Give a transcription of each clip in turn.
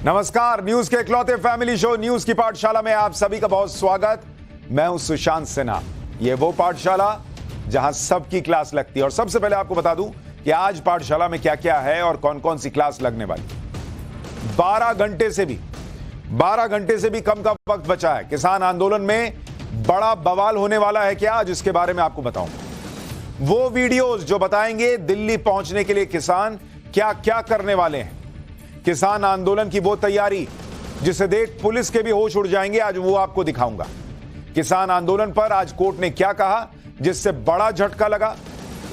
नमस्कार, न्यूज के इकलौते फैमिली शो न्यूज की पाठशाला में आप सभी का बहुत स्वागत। मैं हूं सुशांत सिन्हा। ये वो पाठशाला जहां सबकी क्लास लगती है। और सबसे पहले आपको बता दूं कि आज पाठशाला में क्या क्या है और कौन कौन सी क्लास लगने वाली। 12 घंटे से भी कम का वक्त बचा है। किसान आंदोलन में बड़ा बवाल होने वाला है क्या, आज इसके बारे में आपको बताऊंगा। वो वीडियोस जो बताएंगे दिल्ली पहुंचने के लिए किसान क्या क्या करने वाले हैं। किसान आंदोलन की वो तैयारी जिसे देख पुलिस के भी होश उड़ जाएंगे, आज वो आपको दिखाऊंगा। किसान आंदोलन पर आज कोर्ट ने क्या कहा जिससे बड़ा झटका लगा,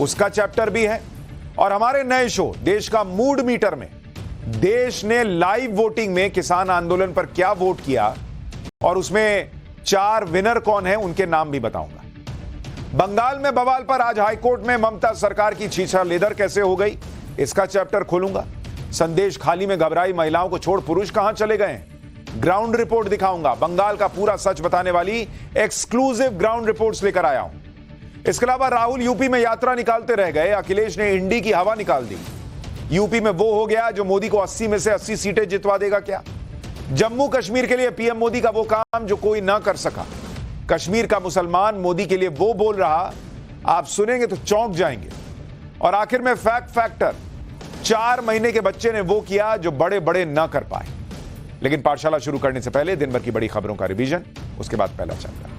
उसका चैप्टर भी है। और हमारे नए शो देश का मूड मीटर में देश ने लाइव वोटिंग में किसान आंदोलन पर क्या वोट किया और उसमें 4 विनर कौन है, उनके नाम भी बताऊंगा। बंगाल में बवाल पर आज हाईकोर्ट में ममता सरकार की छीछा लेदर कैसे हो गई, इसका चैप्टर खोलूंगा। संदेश खाली में घबराई महिलाओं को छोड़ पुरुष कहां चले गए, ग्राउंड रिपोर्ट दिखाऊंगा। बंगाल का पूरा सच बताने वाली एक्सक्लूसिव ग्राउंड रिपोर्ट्स लेकर आया हूं। इसके अलावा राहुल यूपी में यात्रा निकालते रह गए, अखिलेश ने इंडी की हवा निकाल दी। यूपी में वो हो गया जो मोदी को 80 में से 80 सीटें जितवा देगा क्या। जम्मू कश्मीर के लिए पीएम मोदी का वो काम जो कोई ना कर सका। कश्मीर का मुसलमान मोदी के लिए वो बोल रहा, आप सुनेंगे तो चौंक जाएंगे। और आखिर में फैक्ट फैक्टर, 4 महीने के बच्चे ने वो किया जो बड़े बड़े ना कर पाए। लेकिन पाठशाला शुरू करने से पहले दिन भर की बड़ी खबरों का रिवीजन, उसके बाद पहला चैप्टर।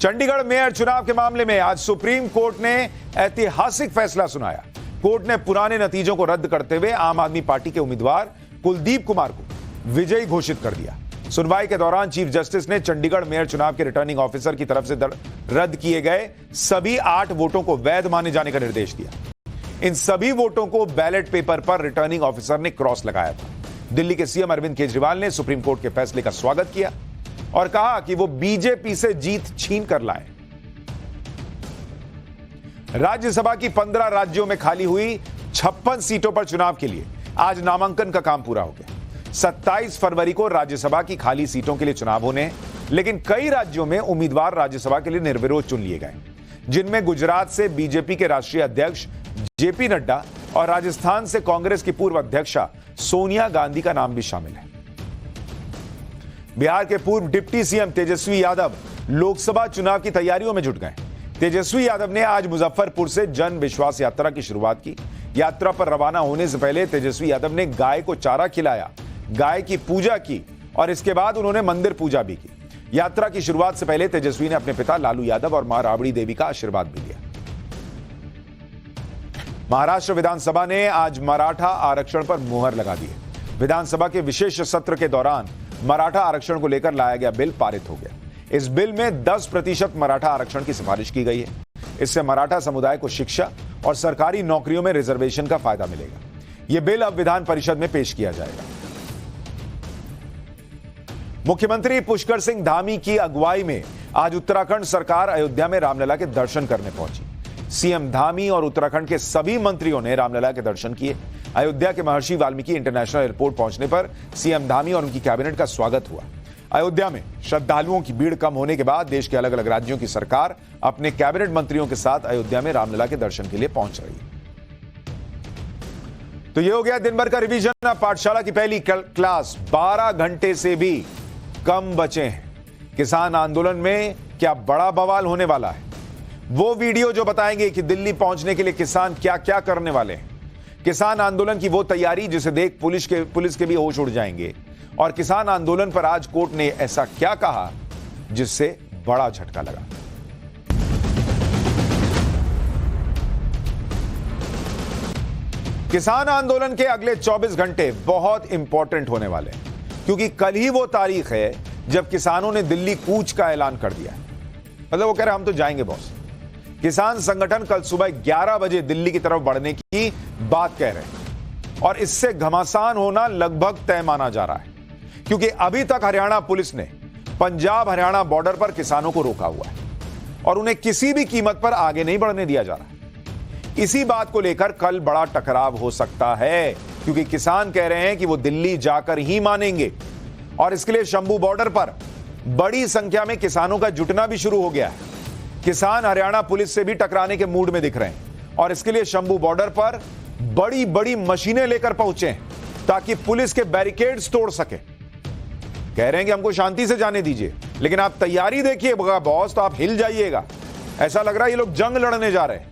चंडीगढ़ मेयर चुनाव के मामले में आज सुप्रीम कोर्ट ने ऐतिहासिक फैसला सुनाया। कोर्ट ने पुराने नतीजों को रद्द करते हुए आम आदमी पार्टी के उम्मीदवार कुलदीप कुमार को विजयी घोषित कर दिया। सुनवाई के दौरान चीफ जस्टिस ने चंडीगढ़ मेयर चुनाव के रिटर्निंग ऑफिसर की तरफ से रद्द किए गए सभी 8 वोटों को वैध माने जाने का निर्देश दिया। इन सभी वोटों को बैलेट पेपर पर रिटर्निंग ऑफिसर ने क्रॉस लगाया था। दिल्ली के सीएम अरविंद केजरीवाल ने सुप्रीम कोर्ट के फैसले का स्वागत किया और कहा कि वो बीजेपी से जीत छीन कर लाए। राज्यसभा की 15 राज्यों में खाली हुई 56 सीटों पर चुनाव के लिए आज नामांकन का काम पूरा हो गया। 27 फरवरी को राज्यसभा की खाली सीटों के लिए चुनाव होने हैं, लेकिन कई राज्यों में उम्मीदवार राज्यसभा के लिए निर्विरोध चुन लिए गए, जिनमें गुजरात से बीजेपी के राष्ट्रीय अध्यक्ष जेपी नड्डा और राजस्थान से कांग्रेस की पूर्व अध्यक्षा सोनिया गांधी का नाम भी शामिल है। बिहार के पूर्व डिप्टी सीएम तेजस्वी यादव लोकसभा चुनाव की तैयारियों में जुट गए। तेजस्वी यादव ने आज मुजफ्फरपुर से जन विश्वास यात्रा की शुरुआत की। यात्रा पर रवाना होने से पहले तेजस्वी यादव ने गाय को चारा खिलाया, गाय की पूजा की और इसके बाद उन्होंने मंदिर पूजा भी की। यात्रा की शुरुआत से पहले तेजस्वी ने अपने पिता लालू यादव और मां राबड़ी देवी का आशीर्वाद भी लिया। महाराष्ट्र विधानसभा ने आज मराठा आरक्षण पर मुहर लगा दी है। विधानसभा के विशेष सत्र के दौरान मराठा आरक्षण को लेकर लाया गया बिल पारित हो गया। इस बिल में 10% मराठा आरक्षण की सिफारिश की गई है। इससे मराठा समुदाय को शिक्षा और सरकारी नौकरियों में रिजर्वेशन का फायदा मिलेगा। यह बिल अब विधान परिषद में पेश किया जाएगा। मुख्यमंत्री पुष्कर सिंह धामी की अगुवाई में आज उत्तराखंड सरकार अयोध्या में रामलला के दर्शन करने पहुंची। सीएम धामी और उत्तराखंड के सभी मंत्रियों ने रामलला के दर्शन किए। अयोध्या के महर्षि वाल्मीकि इंटरनेशनल एयरपोर्ट पहुंचने पर सीएम धामी और उनकी कैबिनेट का स्वागत हुआ। अयोध्या में श्रद्धालुओं की भीड़ कम होने के बाद देश के अलग अलग राज्यों की सरकार अपने कैबिनेट मंत्रियों के साथ अयोध्या में रामलला के दर्शन के लिए पहुंच रही है। तो यह हो गया दिन भर का रिवीजन। पाठशाला की पहली क्लास 12 घंटे से भी कम बचे हैं। किसान आंदोलन में क्या बड़ा बवाल होने वाला है, वो वीडियो जो बताएंगे कि दिल्ली पहुंचने के लिए किसान क्या क्या करने वाले हैं। किसान आंदोलन की वो तैयारी जिसे देख पुलिस के भी होश उड़ जाएंगे। और किसान आंदोलन पर आज कोर्ट ने ऐसा क्या कहा जिससे बड़ा झटका लगा। किसान आंदोलन के अगले 24 घंटे बहुत इंपॉर्टेंट होने वाले हैं, क्योंकि कल ही वो तारीख है जब किसानों ने दिल्ली कूच का ऐलान कर दिया है। मतलब वो कह रहे हम तो जाएंगे बॉस। किसान संगठन कल सुबह 11 बजे दिल्ली की तरफ बढ़ने की बात कह रहे हैं और इससे घमासान होना लगभग तय माना जा रहा है, क्योंकि अभी तक हरियाणा पुलिस ने पंजाब हरियाणा बॉर्डर पर किसानों को रोका हुआ है और उन्हें किसी भी कीमत पर आगे नहीं बढ़ने दिया जा रहा। इसी बात को लेकर कल बड़ा टकराव हो सकता है, क्योंकि किसान कह रहे हैं कि वो दिल्ली जाकर ही मानेंगे और इसके लिए शंभू बॉर्डर पर बड़ी संख्या में किसानों का जुटना भी शुरू हो गया है। किसान हरियाणा पुलिस से भी टकराने के मूड में दिख रहे हैं और इसके लिए शंभू बॉर्डर पर बड़ी बड़ी मशीनें लेकर पहुंचे ताकि पुलिस के बैरिकेड्स तोड़ सके। कह रहे हैं कि हमको शांति से जाने दीजिए, लेकिन आप तैयारी देखिएगा बॉस, तो आप हिल जाइएगा। ऐसा लग रहा है ये लोग जंग लड़ने जा रहे हैं।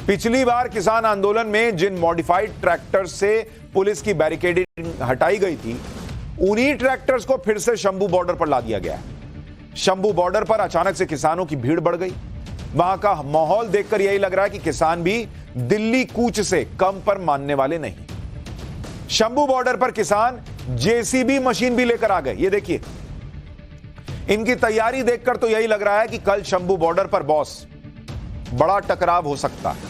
पिछली बार किसान आंदोलन में जिन मॉडिफाइड ट्रैक्टर्स से पुलिस की बैरिकेडिंग हटाई गई थी, उन्हीं ट्रैक्टर्स को फिर से शंभू बॉर्डर पर ला दिया गया है। शंभू बॉर्डर पर अचानक से किसानों की भीड़ बढ़ गई। वहां का माहौल देखकर यही लग रहा है कि किसान भी दिल्ली कूच से कम पर मानने वाले नहीं। शंभू बॉर्डर पर किसान जेसीबी मशीन भी लेकर आ गए। ये देखिए, इनकी तैयारी देखकर तो यही लग रहा है कि कल शंभू बॉर्डर पर बॉस बड़ा टकराव हो सकता है।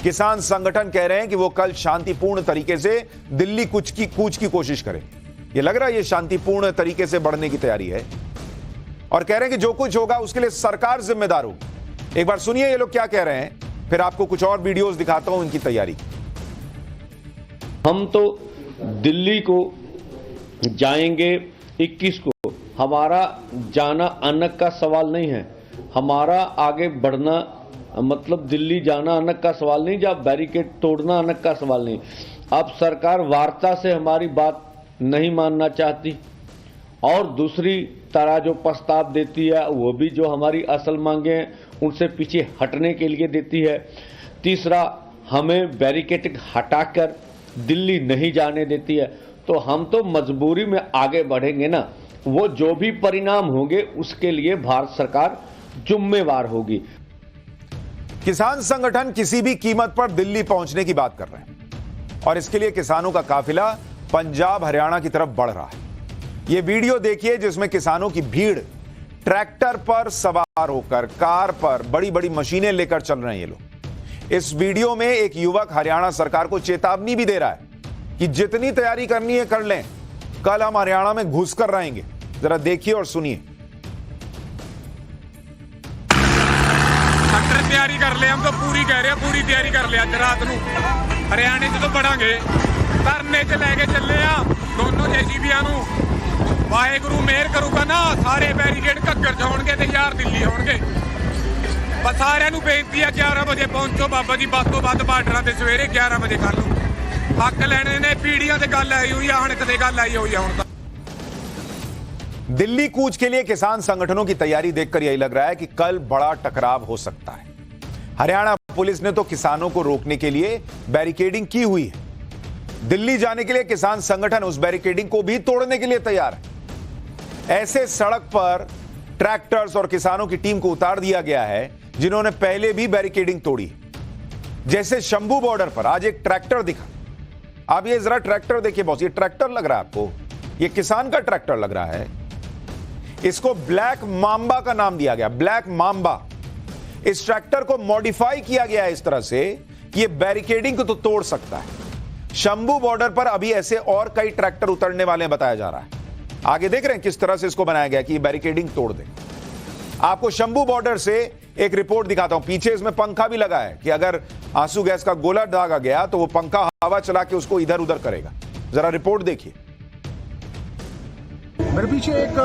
किसान संगठन कह रहे हैं कि वो कल शांतिपूर्ण तरीके से दिल्ली कूच की कोशिश करें। ये लग रहा है ये शांतिपूर्ण तरीके से बढ़ने की तैयारी है, और कह रहे हैं कि जो कुछ होगा उसके लिए सरकार जिम्मेदार होगी। एक बार सुनिए ये लोग क्या कह रहे हैं, फिर आपको कुछ और वीडियोस दिखाता हूं इनकी तैयारी। हम तो दिल्ली को जाएंगे 21 को। हमारा जाना अनक का सवाल नहीं है, हमारा आगे बढ़ना मतलब दिल्ली जाना अनक का सवाल नहीं, जब बैरिकेड तोड़ना अनक का सवाल नहीं। अब सरकार वार्ता से हमारी बात नहीं मानना चाहती, और दूसरी तरह जो प्रस्ताव देती है वो भी जो हमारी असल मांगे हैं उनसे पीछे हटने के लिए देती है। तीसरा, हमें बैरिकेड हटाकर दिल्ली नहीं जाने देती है। तो हम तो मजबूरी में आगे बढ़ेंगे ना, वो जो भी परिणाम होंगे उसके लिए भारत सरकार जिम्मेवार होगी। किसान संगठन किसी भी कीमत पर दिल्ली पहुंचने की बात कर रहे हैं, और इसके लिए किसानों का काफिला पंजाब हरियाणा की तरफ बढ़ रहा है। यह वीडियो देखिए जिसमें किसानों की भीड़ ट्रैक्टर पर सवार होकर, कार पर बड़ी बड़ी मशीनें लेकर चल रहे हैं ये लोग। इस वीडियो में एक युवक हरियाणा सरकार को चेतावनी भी दे रहा है कि जितनी तैयारी करनी है कर लें, कल हम हरियाणा में घुसकर रहेंगे। जरा देखिए और सुनिए। तैयारी कर ले, हम तो पूरी कह रहे हैं, पूरी तैयारी कर ले। अज रात नूं हरियाणे च तो बढ़ांगे, धरने च लैके चले आ दोनों जेसीबीआं नूं। वाहेगुरू मेहर करूगा ना, सारे बैरीकेड घग्गर च होणगे ते यार दिल्ली होणगे। बस सारिਆਂ ਨੂੰ ਬੇਨਤੀ ਹੈ 11 ਵਜੇ ਪਹੁੰਚੋ ਬਾਬਾ ਜੀ, ਵੱਧ ਤੋਂ ਵੱਧ ਬਾਰਡਰਾਂ ਤੇ ਸਵੇਰੇ 11 ਵਜੇ ਕਰ ਲਓ। ਹੱਕ ਲੈਣੇ ਨੇ, ਪੀੜੀਆਂ ਤੇ ਗੱਲ ਆਈ ਹੋਈ ਆ, ਹੁਣ ਕਦੇ ਗੱਲ ਆਈ ਹੋਈ ਆ ਹੁਣ ਤਾਂ। दिल्ली कूच के लिए किसान संगठनों की तैयारी देखकर यही लग रहा है कि कल बड़ा टकराव हो सकता है। हरियाणा पुलिस ने तो किसानों को रोकने के लिए बैरिकेडिंग की हुई है। दिल्ली जाने के लिए किसान संगठन उस बैरिकेडिंग को भी तोड़ने के लिए तैयार है। ऐसे सड़क पर ट्रैक्टर्स और किसानों की टीम को उतार दिया गया है जिन्होंने पहले भी बैरिकेडिंग तोड़ी। जैसे शंभू बॉर्डर पर आज एक ट्रैक्टर दिखा। आप ये जरा ट्रैक्टर देखिए बॉस, ये ट्रैक्टर लग रहा है आपको, ये किसान का ट्रैक्टर लग रहा है। इसको ब्लैक मांबा का नाम दिया गया, ब्लैक मांबा। इस ट्रैक्टर को मॉडिफाई किया गया है इस तरह से कि ये बैरिकेडिंग को तो तोड़ सकता है। शंभू बॉर्डर पर अभी ऐसे और कई ट्रैक्टर उतरने वाले बताया जा रहा है। आगे देख रहे हैं किस तरह से इसको बनाया गया कि ये बैरिकेडिंग तोड़ दे। आपको शंभू बॉर्डर से एक रिपोर्ट दिखाता हूं। पीछे इसमें पंखा भी लगा है कि अगर आंसू गैस का गोला दागा गया तो वो पंखा हवा चला के उसको इधर उधर करेगा। जरा रिपोर्ट देखिए। मेरे पीछे एक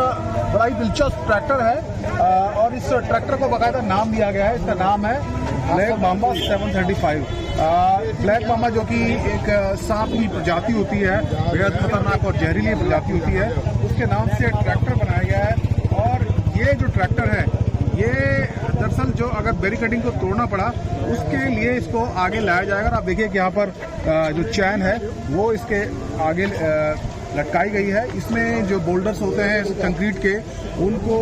बड़ा ही दिलचस्प ट्रैक्टर है, और इस ट्रैक्टर को बाकायदा नाम दिया गया है। इसका नाम है ब्लैक मांबा 735। ब्लैक मांबा जो कि एक सांप की प्रजाति होती है, बेहद खतरनाक और जहरीली प्रजाति होती है, उसके नाम से ट्रैक्टर बनाया गया है। और ये जो ट्रैक्टर है ये दरअसल जो अगर बैरिकेडिंग को तोड़ना पड़ा उसके लिए इसको आगे लाया जाएगा। आप देखिए कि यहाँ पर जो चैन है वो इसके आगे लटकाई गई है। इसमें जो बोल्डर्स होते हैं कंक्रीट के, उनको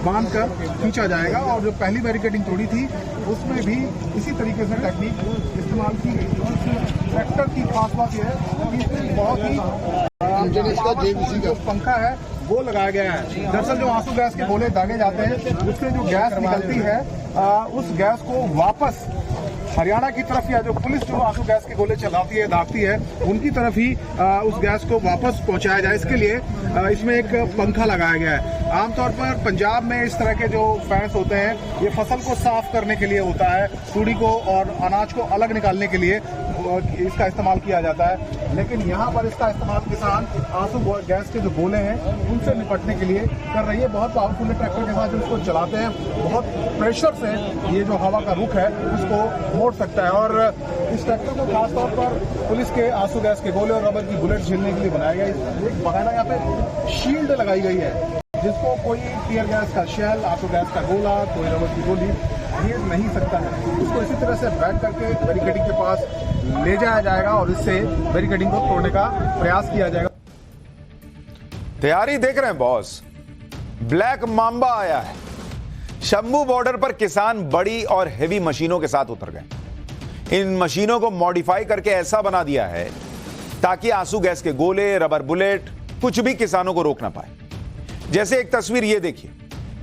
बांधकर खींचा जाएगा। और जो पहली बैरिकेडिंग तोड़ी थी उसमें भी इसी तरीके से टेक्निक इस्तेमाल की गई। ट्रैक्टर की खास बात यह है कि इसमें बहुत ही जो पंखा है वो लगाया गया है। दरअसल जो आंसू गैस के गोले दागे जाते हैं उससे जो गैस निकलती है उस गैस को वापस हरियाणा की तरफ, या जो पुलिस जो आंसू गैस के गोले चलाती है, दागती है, उनकी तरफ ही उस गैस को वापस पहुंचाया जाए। इसके लिए इसमें एक पंखा लगाया गया है। आमतौर पर पंजाब में इस तरह के जो फैंस होते हैं ये फसल को साफ करने के लिए होता है, तूड़ी को और अनाज को अलग निकालने के लिए। इसका इस्तेमाल किया जाता है, लेकिन यहाँ पर इसका इस्तेमाल किसान आंसू गैस के जो गोले हैं उनसे निपटने के लिए कर रही है। बहुत पावरफुल ट्रैक्टर के साथ जो इसको चलाते हैं, बहुत प्रेशर से ये जो हवा का रुख है उसको मोड़ सकता है। और इस ट्रैक्टर को खासतौर पर पुलिस के आंसू गैस के गोले और रबर की बुलेट झेलने के लिए बनाया गया है। एक बाकायदा यहाँ पे शील्ड लगाई गई है जिसको कोई टीयर गैस का शेल, आंसू गैस का गोला, कोई रबर की गोली घेर नहीं सकता है। उसको इसी तरह से बैठ करके बैरिकेडिंग के पास ले जाया जाएगा और इससे बैरिकेडिंग को तोड़ने का प्रयास किया जाएगा। तैयारी देख रहे हैं बॉस, ब्लैक मांबा आया है। शंभू बॉर्डर पर किसान बड़ी और हेवी मशीनों के साथ उतर गए। इन मशीनों को मॉडिफाई करके ऐसा बना दिया है ताकि आंसू गैस के गोले, रबर बुलेट कुछ भी किसानों को रोक ना पाए। जैसे एक तस्वीर ये देखिए,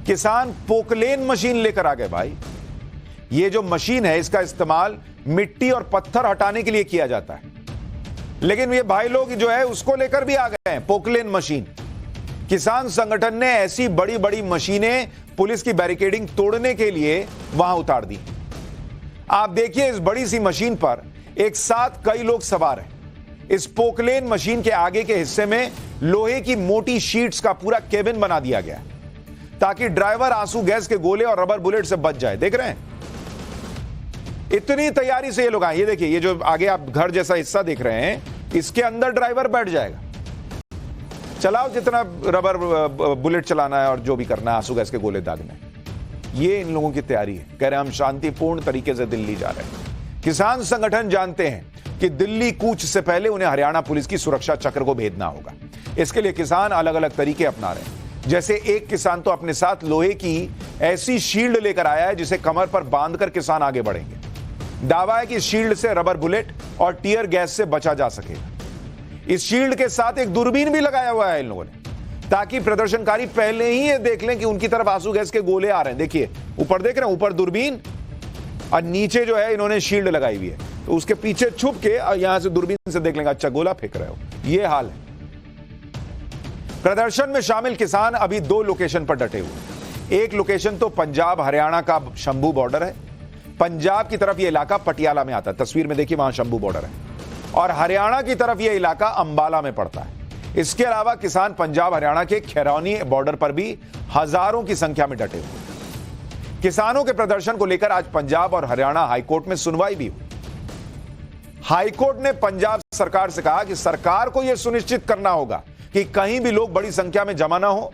किसान पोकलेन मशीन लेकर आ गए भाई। ये जो मशीन है इसका इस्तेमाल मिट्टी और पत्थर हटाने के लिए किया जाता है, लेकिन ये भाई लोग जो है उसको लेकर भी आ गए हैं, पोकलेन मशीन। किसान संगठन ने ऐसी बड़ी बड़ी मशीनें पुलिस की बैरिकेडिंग तोड़ने के लिए वहां उतार दी। आप देखिए, इस बड़ी सी मशीन पर एक साथ कई लोग सवार हैं। इस पोकलेन मशीन के आगे के हिस्से में लोहे की मोटी शीट्स का पूरा केबिन बना दिया गया ताकि ड्राइवर आंसू गैस के गोले और रबर बुलेट से बच जाए। देख रहे हैं, इतनी तैयारी से ये लोग आए। ये देखिए, ये जो आगे आप घर जैसा हिस्सा देख रहे हैं, इसके अंदर ड्राइवर बैठ जाएगा। चलाओ जितना रबर बुलेट चलाना है और जो भी करना है, आंसू गैस के गोले दागने। ये इन लोगों की तैयारी है। कह रहे हैं हम शांतिपूर्ण तरीके से दिल्ली जा रहे हैं। किसान संगठन जानते हैं कि दिल्ली कूच से पहले उन्हें हरियाणा पुलिस की सुरक्षा चक्र को भेदना होगा। इसके लिए किसान अलग अलग तरीके अपना रहे हैं। जैसे एक किसान तो अपने साथ लोहे की ऐसी शील्ड लेकर आया है जिसे कमर पर बांधकर किसान आगे बढ़ेंगे। दावा है कि शील्ड से रबर बुलेट और टीयर गैस से बचा जा सकेगा। इस शील्ड के साथ एक दूरबीन भी लगाया हुआ है इन लोगों ने, ताकि प्रदर्शनकारी पहले ही ये देख लें कि उनकी तरफ आंसू गैस के गोले आ रहे हैं। देखिए ऊपर देख रहे हैं, ऊपर दूरबीन और नीचे जो है इन्होंने शील्ड लगाई हुई है, तो उसके पीछे छुप के और यहां से दूरबीन से देख लेंगे, अच्छा गोला फेंक रहे हो। ये हाल है। प्रदर्शन में शामिल किसान अभी दो लोकेशन पर डटे हुए। एक लोकेशन तो पंजाब हरियाणा का शंभू बॉर्डर है। पंजाब की तरफ यह इलाका पटियाला में आता है, तस्वीर में देखिए वहां शंभू बॉर्डर है, और हरियाणा की तरफ यह इलाका अंबाला में पड़ता है। इसके अलावा किसान पंजाब हरियाणा के खैरानी बॉर्डर पर भी हजारों की संख्या में डटे हुए। किसानों के प्रदर्शन को लेकर आज पंजाब और हरियाणा हाईकोर्ट में सुनवाई भी हुई। हाईकोर्ट ने पंजाब सरकार से कहा कि सरकार को यह सुनिश्चित करना होगा कि कहीं भी लोग बड़ी संख्या में जमा ना हो।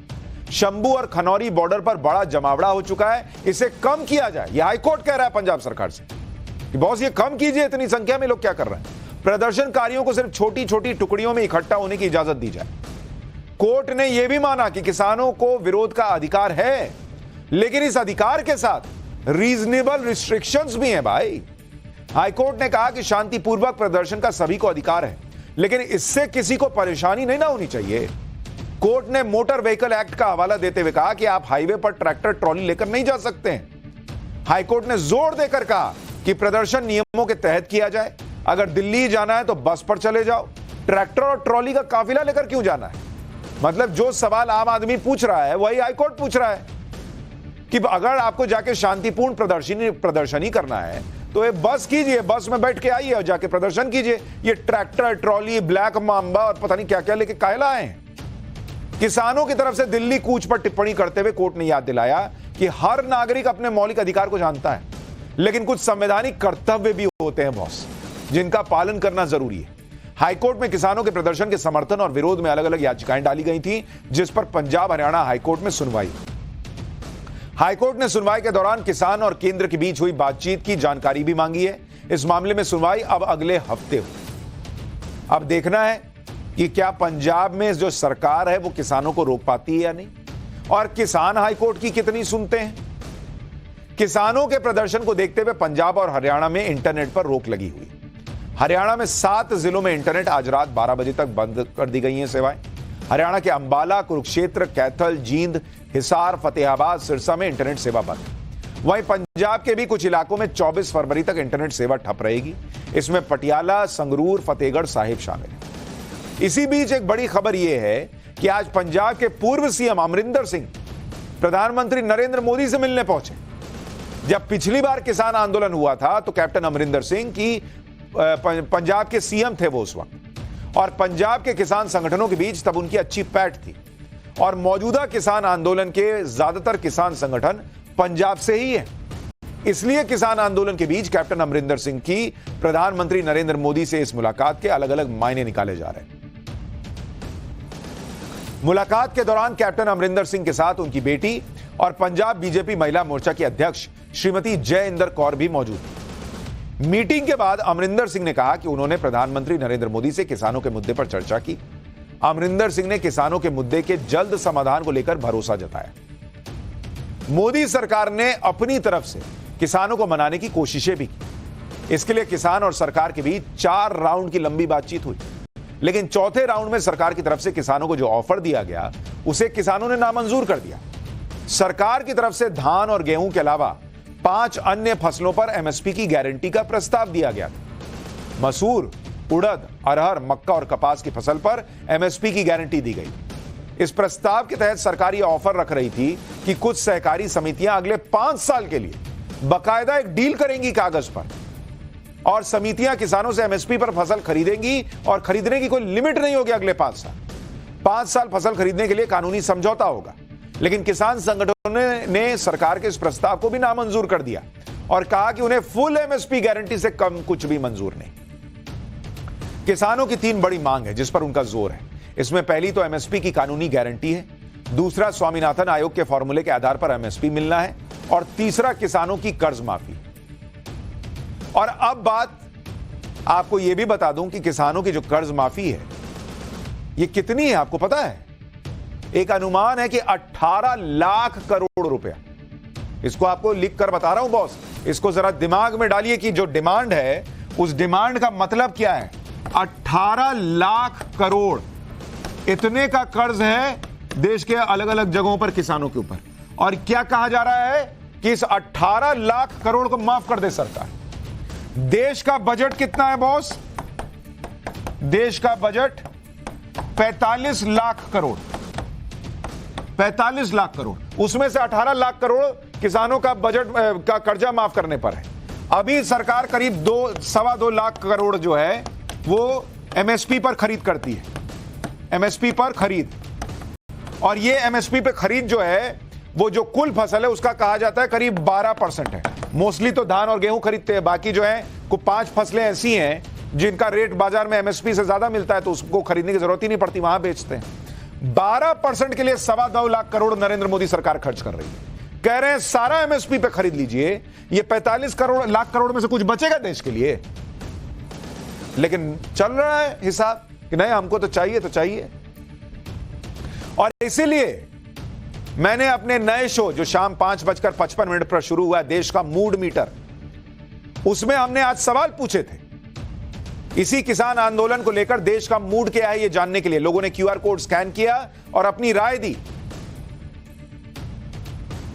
शंभू और खनौरी बॉर्डर पर बड़ा जमावड़ा हो चुका है, इसे कम किया जाए। यह हाईकोर्ट कह रहा है पंजाब सरकार से कि बॉस ये कम कीजिए, इतनी संख्या में लोग क्या कर रहे हैं। प्रदर्शनकारियों को सिर्फ छोटी छोटी टुकड़ियों में इकट्ठा होने की इजाजत दी जाए। कोर्ट ने यह भी माना कि किसानों को विरोध का अधिकार है, लेकिन इस अधिकार के साथ रीजनेबल रिस्ट्रिक्शंस भी हैं भाई। हाईकोर्ट ने कहा कि शांतिपूर्वक प्रदर्शन का सभी को अधिकार है, लेकिन इससे किसी को परेशानी नहीं ना होनी चाहिए। कोर्ट ने मोटर व्हीकल एक्ट का हवाला देते हुए कहा कि आप हाईवे पर ट्रैक्टर ट्रॉली लेकर नहीं जा सकते हैं। हाईकोर्ट ने जोर देकर कहा कि प्रदर्शन नियमों के तहत किया जाए। अगर दिल्ली जाना है तो बस पर चले जाओ, ट्रैक्टर और ट्रॉली का काफिला लेकर क्यों जाना है। मतलब जो सवाल आम आदमी पूछ रहा है वही हाईकोर्ट पूछ रहा है कि अगर आपको जाके शांतिपूर्ण प्रदर्शन ही करना है तो ये बस कीजिए, बस में बैठ के आइए और जाके प्रदर्शन कीजिए। ये ट्रैक्टर ट्रॉली, ब्लैक मांबा और पता नहीं क्या क्या लेके काहे आए हैं। किसानों की तरफ से दिल्ली कूच पर टिप्पणी करते हुए कोर्ट ने याद दिलाया कि हर नागरिक अपने मौलिक अधिकार को जानता है, लेकिन कुछ संवैधानिक कर्तव्य भी होते हैं बॉस, जिनका पालन करना जरूरी है। हाईकोर्ट में किसानों के प्रदर्शन के समर्थन और विरोध में अलग अलग याचिकाएं डाली गई थी, जिस पर पंजाब हरियाणा हाईकोर्ट में सुनवाई। हाईकोर्ट ने सुनवाई के दौरान किसान और केंद्र के बीच हुई बातचीत की जानकारी भी मांगी है। इस मामले में सुनवाई अब अगले हफ्ते होगी। अब देखना है कि क्या पंजाब में जो सरकार है वो किसानों को रोक पाती है या नहीं, और किसान हाईकोर्ट की कितनी सुनते हैं। किसानों के प्रदर्शन को देखते हुए पंजाब और हरियाणा में इंटरनेट पर रोक लगी हुई। हरियाणा में 7 जिलों में इंटरनेट आज रात 12 बजे तक बंद कर दी गई हैं सेवाएं। हरियाणा के अंबाला, कुरुक्षेत्र, कैथल, जींद, हिसार, फतेहाबाद, सिरसा में इंटरनेट सेवा बंद। वहीं पंजाब के भी कुछ इलाकों में 24 फरवरी तक इंटरनेट सेवा ठप रहेगी। इसमें पटियाला, संगरूर, फतेहगढ़ साहिब शामिल है। इसी बीच एक बड़ी खबर यह है कि आज पंजाब के पूर्व सीएम अमरिंदर सिंह प्रधानमंत्री नरेंद्र मोदी से मिलने पहुंचे। जब पिछली बार किसान आंदोलन हुआ था तो कैप्टन अमरिंदर सिंह की पंजाब के सीएम थे वो उस वक्त, और पंजाब के किसान संगठनों के बीच तब उनकी अच्छी पैठ थी। और मौजूदा किसान आंदोलन के ज्यादातर किसान संगठन पंजाब से ही है। इसलिए किसान आंदोलन के बीच कैप्टन अमरिंदर सिंह की प्रधानमंत्री नरेंद्र मोदी से इस मुलाकात के अलग अलग मायने निकाले जा रहे हैं। मुलाकात के दौरान कैप्टन अमरिंदर सिंह के साथ उनकी बेटी और पंजाब बीजेपी महिला मोर्चा की अध्यक्ष श्रीमती जय इंदर कौर भी मौजूद थी। मीटिंग के बाद अमरिंदर सिंह ने कहा कि उन्होंने प्रधानमंत्री नरेंद्र मोदी से किसानों के मुद्दे पर चर्चा की। अमरिंदर सिंह ने किसानों के मुद्दे के जल्द समाधान को लेकर भरोसा जताया। मोदी सरकार ने अपनी तरफ से किसानों को मनाने की कोशिशें भी की। इसके लिए किसान और सरकार के बीच 4 राउंड की लंबी बातचीत हुई, लेकिन चौथे राउंड में सरकार की तरफ से किसानों को जो ऑफर दिया गया उसे किसानों ने नामंजूर कर दिया। सरकार की तरफ से धान और गेहूं के अलावा 5 अन्य फसलों पर एमएसपी की गारंटी का प्रस्ताव दिया गया था। मसूर, उड़द, अरहर, मक्का और कपास की फसल पर एमएसपी की गारंटी दी गई। इस प्रस्ताव के तहत सरकार यह ऑफर रख रही थी कि कुछ सहकारी समितियां अगले 5 साल के लिए बाकायदा एक डील करेंगी कागज पर, और समितियां किसानों से एमएसपी पर फसल खरीदेंगी और खरीदने की कोई लिमिट नहीं होगी अगले 5 साल। 5 साल फसल खरीदने के लिए कानूनी समझौता होगा। लेकिन किसान संगठनों ने सरकार के इस प्रस्ताव को भी नामंजूर कर दिया और कहा कि उन्हें फुल एमएसपी गारंटी से कम कुछ भी मंजूर नहीं। किसानों की 3 बड़ी मांग है जिस पर उनका जोर है। इसमें पहली तो एमएसपी की कानूनी गारंटी है, दूसरा स्वामीनाथन आयोग के फॉर्मूले के आधार पर एमएसपी मिलना है, और तीसरा किसानों की कर्ज माफी। और अब बात आपको यह भी बता दूं कि किसानों की जो कर्ज माफी है ये कितनी है आपको पता है? एक अनुमान है कि 18 लाख करोड़ रुपया। इसको आपको लिख कर बता रहा हूं बॉस, इसको जरा दिमाग में डालिए कि जो डिमांड है उस डिमांड का मतलब क्या है। 18 लाख करोड़ इतने का कर्ज है देश के अलग अलग जगहों पर किसानों के ऊपर। और क्या कहा जा रहा है कि इस 18 लाख करोड़ को माफ कर दे सरकार। देश का बजट कितना है बॉस? देश का बजट 45 लाख करोड़। 45 लाख करोड़, उसमें से 18 लाख करोड़ किसानों का बजट का कर्जा माफ करने पर है। अभी सरकार करीब 2.25 लाख करोड़ जो है वो एमएसपी पर खरीद करती है। एमएसपी पर खरीद, और ये एमएसपी पे खरीद जो है वो जो कुल फसल है उसका कहा जाता है करीब 12% है। मोस्टली तो धान और गेहूं खरीदते हैं, बाकी जो है को 5 फसलें ऐसी हैं जिनका रेट बाजार में एमएसपी से ज्यादा मिलता है तो उसको खरीदने की जरूरत ही नहीं पड़ती, वहां बेचते हैं। 12% के लिए 2.25 लाख करोड़ नरेंद्र मोदी सरकार खर्च कर रही है। कह रहे हैं सारा एमएसपी पे खरीद लीजिए, ये 45 लाख करोड़ में से कुछ बचेगा देश के लिए। लेकिन चल रहा है हिसाब कि नहीं, हमको तो चाहिए। और इसीलिए मैंने अपने नए शो जो शाम 5:55 पर शुरू हुआ देश का मूड मीटर, उसमें हमने आज सवाल पूछे थे इसी किसान आंदोलन को लेकर। देश का मूड क्या है ये जानने के लिए लोगों ने क्यूआर कोड स्कैन किया और अपनी राय दी।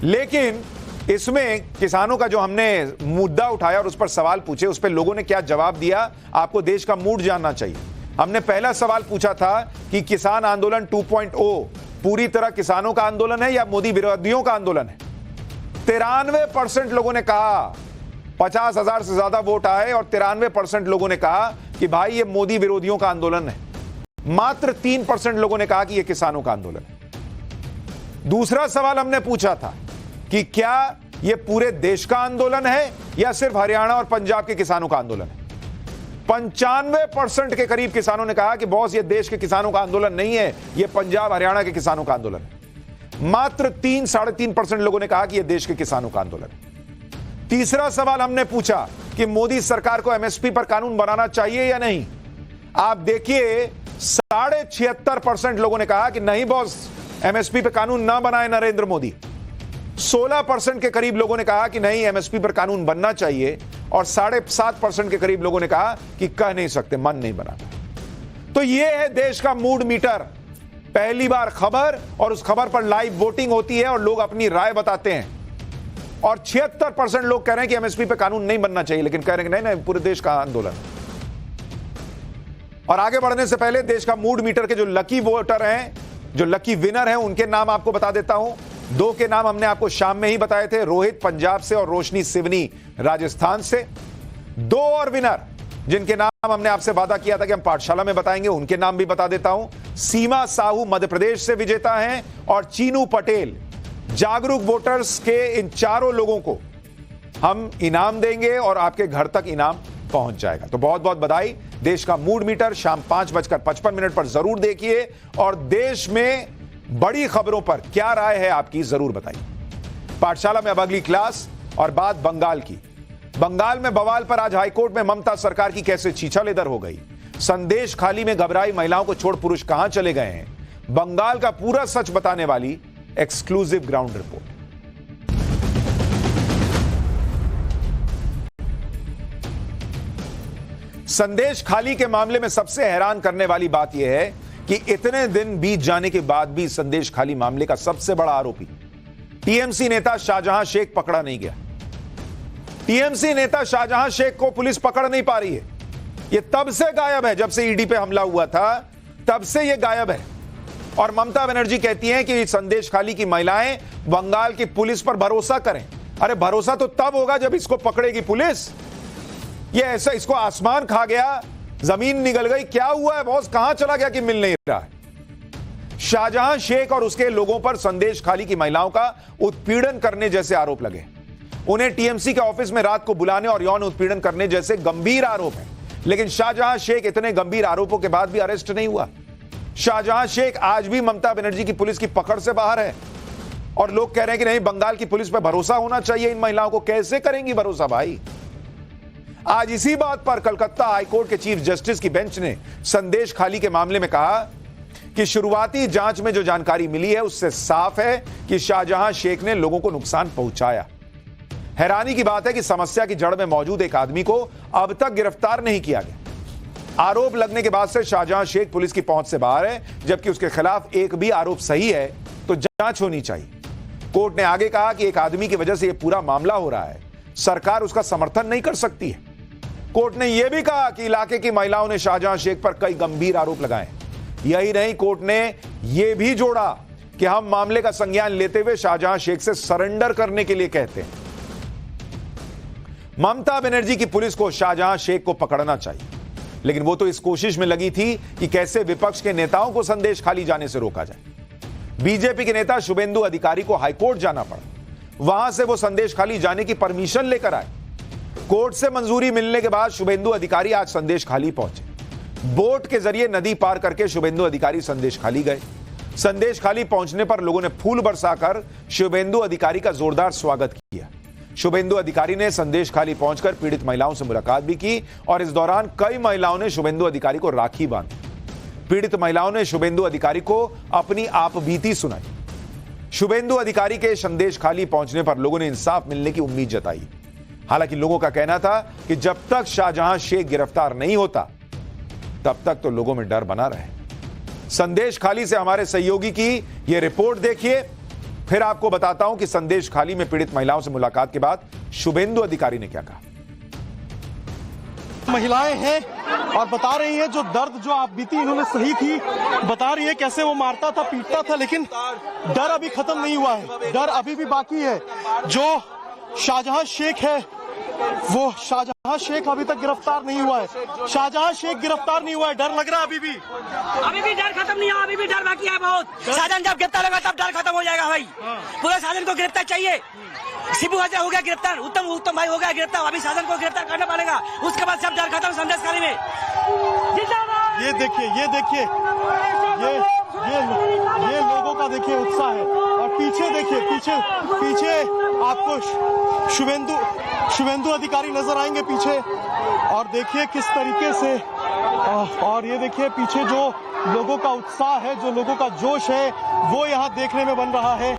लेकिन इसमें किसानों का जो हमने मुद्दा उठाया और उस पर सवाल पूछे, उस पर लोगों ने क्या जवाब दिया, आपको देश का मूड जानना चाहिए। हमने पहला सवाल पूछा था कि किसान आंदोलन 2.0 पूरी तरह किसानों का आंदोलन है या मोदी विरोधियों का आंदोलन है। 93% लोगों ने कहा, 50,000 से ज्यादा वोट आए और 93% लोगों ने कहा कि भाई ये मोदी विरोधियों का आंदोलन है। मात्र 3% लोगों ने कहा कि ये किसानों का आंदोलन है। दूसरा सवाल हमने पूछा था कि क्या ये पूरे देश का आंदोलन है या सिर्फ हरियाणा और पंजाब के किसानों का आंदोलन है। 95% के करीब किसानों ने कहा कि बॉस ये देश के किसानों का आंदोलन नहीं है, ये पंजाब हरियाणा के किसानों का आंदोलन है। मात्र 3-3.5% लोगों ने कहा कि ये देश के किसानों का आंदोलन है। तीसरा सवाल हमने पूछा कि मोदी सरकार को एमएसपी पर कानून बनाना चाहिए या नहीं। आप देखिए 76.5% लोगों ने कहा कि नहीं बॉस, एमएसपी पर कानून ना बनाए नरेंद्र मोदी। 16% के करीब लोगों ने कहा कि नहीं, एमएसपी पर कानून बनना चाहिए, और 7.5% के करीब लोगों ने कहा कि कह नहीं सकते, मन नहीं बनाता। तो यह है देश का मूड मीटर। पहली बार खबर, और उस खबर पर लाइव वोटिंग होती है और लोग अपनी राय बताते हैं। और 76% लोग कह रहे हैं कि एमएसपी पे कानून नहीं बनना चाहिए, लेकिन कह रहे हैं कि नहीं, पूरे देश का आंदोलन। और आगे बढ़ने से पहले देश का मूड मीटर के जो लकी वोटर हैं, जो लकी विनर हैं, उनके नाम आपको बता देता हूं। 2 के नाम हमने आपको शाम में ही बताए थे, रोहित पंजाब से और रोशनी सिवनी राजस्थान से। 2 और विनर जिनके नाम हमने आपसे वादा किया था कि हम पाठशाला में बताएंगे, उनके नाम भी बता देता हूं। सीमा साहू मध्य प्रदेश से विजेता हैं और चीनू पटेल। जागरूक वोटर्स के इन चारों लोगों को हम इनाम देंगे और आपके घर तक इनाम पहुंच जाएगा। तो बहुत बहुत बधाई। देश का मूड मीटर शाम 5:55 पर जरूर देखिए और देश में बड़ी खबरों पर क्या राय है आपकी, जरूर बताइए। पाठशाला में अब अगली क्लास और बात बंगाल की। बंगाल में बवाल पर आज हाईकोर्ट में ममता सरकार की कैसे छीछालेदर हो गई। संदेश खाली में घबराई महिलाओं को छोड़ पुरुष कहां चले गए हैं, बंगाल का पूरा सच बताने वाली एक्सक्लूसिव ग्राउंड रिपोर्ट। संदेश खाली के मामले में सबसे हैरान करने वाली बात यह है कि इतने दिन बीत जाने के बाद भी संदेश खाली मामले का सबसे बड़ा आरोपी टीएमसी नेता शाहजहां शेख पकड़ा नहीं गया। टीएमसी नेता शाहजहां शेख को पुलिस पकड़ नहीं पा रही है। यह तब से गायब है, जब से ईडी पे हमला हुआ था तब से यह गायब है। और ममता बनर्जी कहती हैं कि संदेश खाली की महिलाएं बंगाल की पुलिस पर भरोसा करें। अरे भरोसा तो तब होगा जब इसको पकड़ेगी पुलिस। ये ऐसा इसको आसमान खा गया, जमीन निगल गई, क्या हुआ है बॉस, कहां चला गया कि मिल नहीं रहा है। शाहजहां शेख और उसके लोगों पर संदेश खाली की महिलाओं का उत्पीड़न करने जैसे आरोप लगे। उन्हें टीएमसी के ऑफिस में रात को बुलाने और यौन उत्पीड़न करने जैसे गंभीर आरोप हैं। लेकिन शाहजहां शेख इतने गंभीर आरोपों के बाद भी अरेस्ट नहीं हुआ। शाहजहां शेख आज भी ममता बनर्जी की पुलिस की पकड़ से बाहर है और लोग कह रहे हैं कि नहीं, बंगाल की पुलिस पर भरोसा होना चाहिए इन महिलाओं को। कैसे करेंगी भरोसा भाई। आज इसी बात पर कलकत्ता हाईकोर्ट के चीफ जस्टिस की बेंच ने संदेश खाली के मामले में कहा कि शुरुआती जांच में जो जानकारी मिली है उससे साफ है कि शाहजहां शेख ने लोगों को नुकसान पहुंचाया। हैरानी की बात है कि समस्या की जड़ में मौजूद एक आदमी को अब तक गिरफ्तार नहीं किया गया। आरोप लगने के बाद से शाहजहां शेख पुलिस की पहुंच से बाहर है, जबकि उसके खिलाफ एक भी आरोप सही है तो जांच होनी चाहिए। कोर्ट ने आगे कहा कि एक आदमी की वजह से यह पूरा मामला हो रहा है, सरकार उसका समर्थन नहीं कर सकती है। कोर्ट ने यह भी कहा कि इलाके की महिलाओं ने शाहजहां शेख पर कई गंभीर आरोप लगाए। यही नहीं, कोर्ट ने यह भी जोड़ा कि हम मामले का संज्ञान लेते हुए शाहजहां शेख से सरेंडर करने के लिए कहते हैं। ममता बनर्जी की पुलिस को शाहजहां शेख को पकड़ना चाहिए, लेकिन वो तो इस कोशिश में लगी थी कि कैसे विपक्ष के नेताओं को संदेश खाली जाने से रोका जाए। बीजेपी के नेता शुभेंदु अधिकारी को हाईकोर्ट जाना पड़ा, वहां से वो संदेश खाली जाने की परमिशन लेकर आए। कोर्ट से मंजूरी मिलने के बाद शुभेंदु अधिकारी आज संदेश खाली पहुंचे। बोट के जरिए नदी पार करके शुभेंदु अधिकारी संदेश खाली गए। संदेश खाली पहुंचने पर लोगों ने फूल बरसाकर शुभेंदु अधिकारी का जोरदार स्वागत किया। शुभेंदु अधिकारी ने संदेश खाली पहुंचकर पीड़ित महिलाओं से मुलाकात भी की और इस दौरान कई महिलाओं ने शुभेंदु अधिकारी को राखी बांधी। पीड़ित महिलाओं ने शुभेंदु अधिकारी को अपनी आपबीती सुनाई। शुभेंदु अधिकारी के संदेश खाली पहुंचने पर लोगों ने इंसाफ मिलने की उम्मीद जताई। हालांकि लोगों का कहना था कि जब तक शाहजहां शेख गिरफ्तार नहीं होता तब तक तो लोगों में डर बना रहे। संदेश खाली से हमारे सहयोगी की यह रिपोर्ट देखिए, फिर आपको बताता हूं कि संदेश खाली में पीड़ित महिलाओं से मुलाकात के बाद शुभेंदु अधिकारी ने क्या कहा। महिलाएं हैं और बता रही हैं जो दर्द, जो आप बीती इन्होंने सही थी, बता रही है कैसे वो मारता था, पीटता था, लेकिन डर अभी खत्म नहीं हुआ है, डर अभी भी बाकी है। जो शाहजहां शेख है, वो शाहजहां शेख अभी तक गिरफ्तार नहीं हुआ है। शाहजहां शेख गिरफ्तार नहीं हुआ है, डर लग रहा है अभी भी डर खत्म नहीं हुआ, अभी भी डर बाकी है बहुत। शाहजहां जब गिरफ्तार होगा तब डर खत्म हो जाएगा भाई। पूरे शाहजहां को गिरफ्तार चाहिए। शिबू हजरा हो गया गिरफ्तार, उत्तम भाई हो गया गिरफ्तार, अभी शाहजहां को गिरफ्तार करना पड़ेगा, उसके बाद सब डर खत्म संदेश खाली में। ये देखिए ये लोगों का देखिए उत्साह है। और पीछे देखिए, पीछे आपको शुभेंदु अधिकारी नजर आएंगे पीछे, और देखिए किस तरीके से, और ये देखिए पीछे जो लोगों का उत्साह है, जो लोगों का जोश है, वो यहाँ देखने में बन रहा है।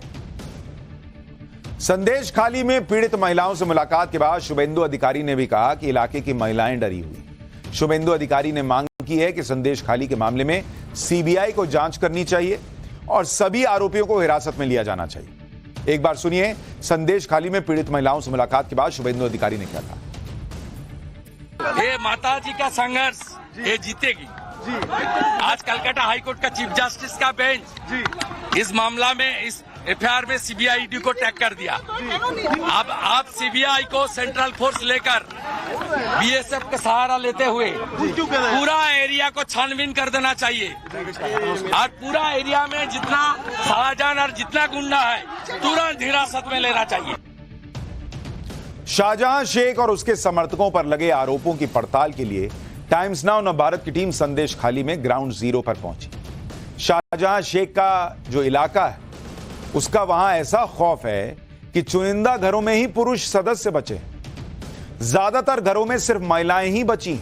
संदेश खाली में पीड़ित महिलाओं से मुलाकात के बाद शुभेंदु अधिकारी ने भी कहा कि इलाके की महिलाएं डरी हुई। शुभेंदु अधिकारी ने मांग की है कि संदेश खाली के मामले में सीबीआई को जांच करनी चाहिए और सभी आरोपियों को हिरासत में लिया जाना चाहिए। एक बार सुनिए संदेश खाली में पीड़ित महिलाओं से मुलाकात के बाद शुभेंदु अधिकारी ने क्या कहा। ये माता जी का संघर्ष ये जीतेगी। आज कलकत्ता हाईकोर्ट का चीफ जस्टिस का बेंच इस मामला में, इस एफआईआर में सीबीआई ईडी को टैग कर दिया। आप सीबीआई को सेंट्रल फोर्स लेकर बीएसएफ का सहारा लेते हुए पूरा एरिया को छानबीन कर देना चाहिए और पूरा एरिया में जितना शाहजहां और जितना गुंडा है तुरंत हिरासत में लेना चाहिए। शाहजहां शेख और उसके समर्थकों पर लगे आरोपों की पड़ताल के लिए टाइम्स नाउ नवभारत की टीम संदेश खाली में ग्राउंड जीरो पर पहुंची। शाहजहां शेख का जो इलाका है उसका वहां ऐसा खौफ है कि चुनिंदा घरों में ही पुरुष सदस्य बचे, ज्यादातर घरों में सिर्फ महिलाएं ही बची।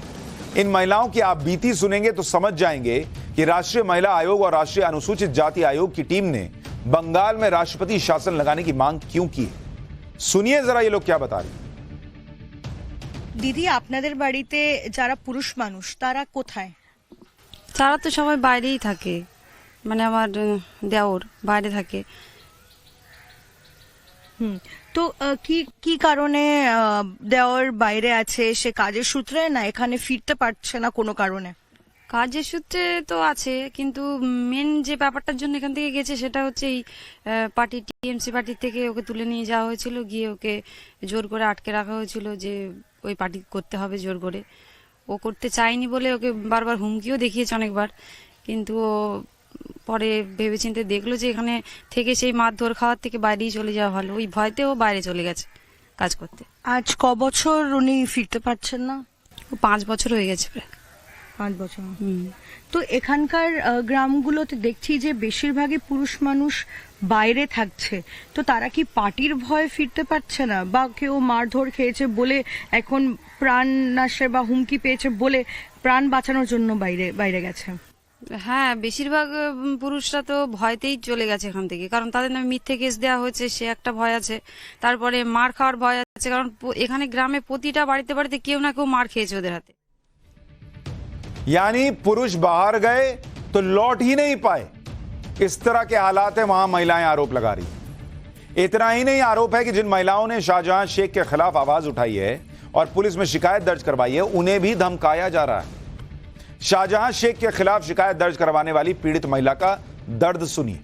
इन महिलाओं की आप बीती सुनेंगे तो समझ जाएंगे कि राष्ट्रीय महिला आयोग और राष्ट्रीय अनुसूचित जाति आयोग की टीम ने बंगाल में राष्ट्रपति शासन लगाने की मांग क्यों की है। सुनिए जरा ये लोग क्या बता रहे हैं। দিদি আপনাদের বাড়িতে যারা পুরুষ মানুষ তারা কোথায়? তারা তো সবাই বাইরেই থাকে, মানে আমার দেওর বাইরে থাকে। তো কি কারণে দেওর বাইরে আছে? সে কাজের সূত্রে না এখানে ফিরতে পারছে না কোনো কারণে? কাজের সূত্রে তো আছে, কিন্তু মেন যে ব্যাপারটার জন্য এখান থেকে গেছে সেটা হচ্ছে এই পার্টি টিএমসি পার্টি থেকে ওকে তুলে নিয়ে যাওয়া হয়েছিল, গিয়ে ওকে জোর করে আটকে রাখা হয়েছিল যে ওই পার্টি করতে হবে জোর করে। ও করতে চায়নি বলে ওকে বারবার হুমকিও দেখিয়েছে অনেকবার, কিন্তু ও পরে ভেবেচিন্তে দেখলো যে এখানে থেকে সেই মারধর খাওয়ার থেকে বাইরেই চলে যাওয়া ভালো, ওই ভয়তে ও বাইরে চলে গেছে কাজ করতে। আজ ক বছর উনি ফিরতে পারছেন না? ও 5 বছর হয়ে গেছে প্রায়। 5 বছর। তো এখানকার গ্রামগুলোতে দেখছি যে বেশিরভাগই পুরুষ মানুষ বাইরে থাকছে, তো তারা কি পার্টির ভয়ে ফিরতে পারছে না, বা কেউ মারধর খেয়েছে বলে এখন প্রাণ নাশে বা হুমকি পেয়েছে বলে প্রাণ বাঁচানোর জন্য বাইরে গেছে? হ্যাঁ, বেশিরভাগ পুরুষরা তো ভয়তেই চলে গেছে এখান থেকে, কারণ তাদের নামে মিথ্যে কেস দেওয়া হয়েছে, সে একটা ভয় আছে। তারপরে মার খাওয়ার ভয় আছে, কারণ এখানে গ্রামে প্রতিটা বাড়িতে বাড়িতে কেউ না কেউ মার খেয়েছে ওদের হাতে। यानी पुरुष बाहर गए तो लौट ही नहीं पाए, इस तरह के हालात है, वहां महिलाएं आरोप लगा रही। इतना ही नहीं, आरोप है कि जिन महिलाओं ने शाहजहां शेख के खिलाफ आवाज उठाई है और पुलिस में शिकायत दर्ज करवाई है उन्हें भी धमकाया जा रहा है। शाहजहां शेख के खिलाफ शिकायत दर्ज करवाने वाली पीड़ित महिला का दर्द सुनिए।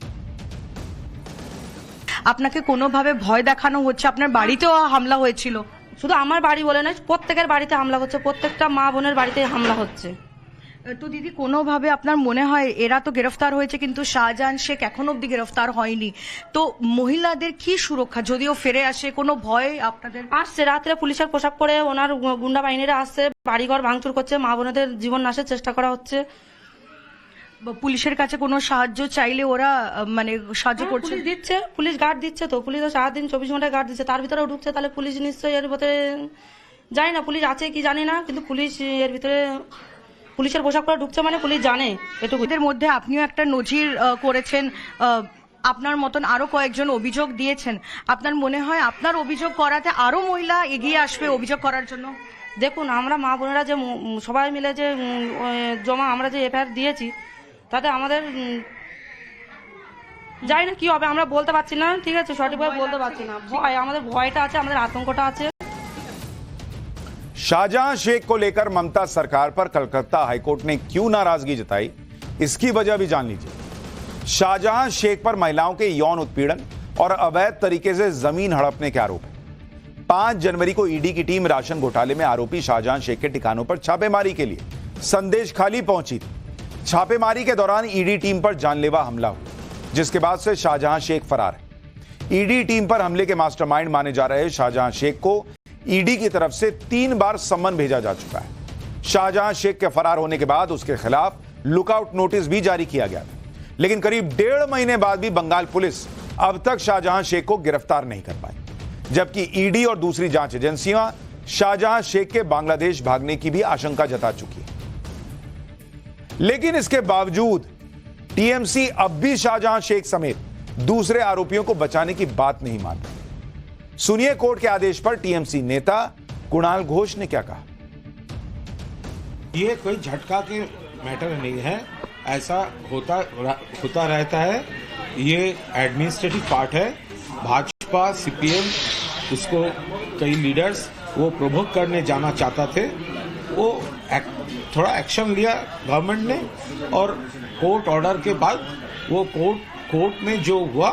আপনাকে কোনোভাবে ভয় দেখানো হচ্ছে? আপনার বাড়িতেও হামলা হয়েছিল? শুধু আমার বাড়ি বলে নয়, প্রত্যেকের বাড়িতে হামলা হচ্ছে, প্রত্যেকটা মা বোনের বাড়িতে হামলা হচ্ছে। তো দিদি, কোনোভাবে আপনার মনে হয় এরা তো গ্রেফতার হয়েছে কিন্তু শাহজাহান শেখ এখনো অব্দি গ্রেফতার হয়নি, তো মহিলাদের কি সুরক্ষা? যদিও ফিরে আসে, কোনো ভয় আপনাদের? আসছে, রাত্রে পুলিশের পোশাক পরে ওনার গুন্ডা বাহিনীরা আসছে, বাড়িঘর ভাঙচুর করছে, মা বোনেদের জীবন নাশের চেষ্টা করা হচ্ছে। পুলিশের কাছে কোনো সাহায্য চাইলে ওরা মানে সাহায্য করছে? দিচ্ছে, পুলিশ গার্ড দিচ্ছে, তো পুলিশ তো সারাদিন 24 ঘন্টা গার্ড দিচ্ছে, তার ভিতরেও ঢুকছে, তাহলে পুলিশ নিশ্চয়ই এর ভিতরে, জানি না পুলিশ আছে কি জানি না, কিন্তু পুলিশ এর ভিতরে পুলিশের পোশাক পরে ঢুকছে মানে পুলিশ জানে এটুকু। এদের মধ্যে আপনিও একটা নজির করেছেন, আপনার মতন আরো কয়েকজন অভিযোগ দিয়েছেন। আপনার মনে হয় আপনার অভিযোগ করাতে আরো মহিলা এগিয়ে আসবে অভিযোগ করার জন্য? দেখুন, আমরা মা বোনেরা যে সবাই মিলে যে আমরা যে এফআইআর দিয়েছি, তাতে আমাদের জানি না কি হবে, আমরা বলতে পারছি না, ঠিক আছে, সঠিকভাবে বলতে পারছি না। ভয়, আমাদের ভয়টা আছে, আমাদের আতঙ্কটা আছে। शाहजहां शेख को लेकर ममता सरकार पर कलकत्ता हाईकोर्ट ने क्यों नाराजगी जताई, इसकी वजह भी जान लीजिए। शाहजहां शेख पर महिलाओं के यौन उत्पीड़न और अवैध तरीके से जमीन हड़पने के आरोप है। 5 जनवरी को ईडी की टीम राशन घोटाले में आरोपी शाहजहां शेख के ठिकानों पर छापेमारी के लिए संदेश खाली पहुंची थी। छापेमारी के दौरान ईडी टीम पर जानलेवा हमला हुआ, जिसके बाद से शाहजहां शेख फरार है। ईडी टीम पर हमले के मास्टरमाइंड माने जा रहे शाहजहां शेख को ईडी की तरफ से 3 बार सम्मन भेजा जा चुका है। शाहजहां शेख के फरार होने के बाद उसके खिलाफ लुकआउट नोटिस भी जारी किया गया था, लेकिन करीब 1.5 महीने बाद भी बंगाल पुलिस अब तक शाहजहां शेख को गिरफ्तार नहीं कर पाई, जबकि ईडी और दूसरी जांच एजेंसियां शाहजहां शेख के बांग्लादेश भागने की भी आशंका जता चुकी है। लेकिन इसके बावजूद टीएमसी अब भी शाहजहां शेख समेत दूसरे आरोपियों को बचाने की बात नहीं मान रही। सुनिए कोर्ट के आदेश पर टीएमसी नेता कुणाल घोष ने क्या कहा। ये कोई झटका के मैटर नहीं है, ऐसा होता रहता है, ये एडमिनिस्ट्रेटिव पार्ट है। भाजपा सीपीएम उसको कई लीडर्स वो प्रोवोक करने जाना चाहता थे, वो थोड़ा एक्शन लिया गवर्नमेंट ने, और कोर्ट ऑर्डर के बाद वो कोर्ट में जो हुआ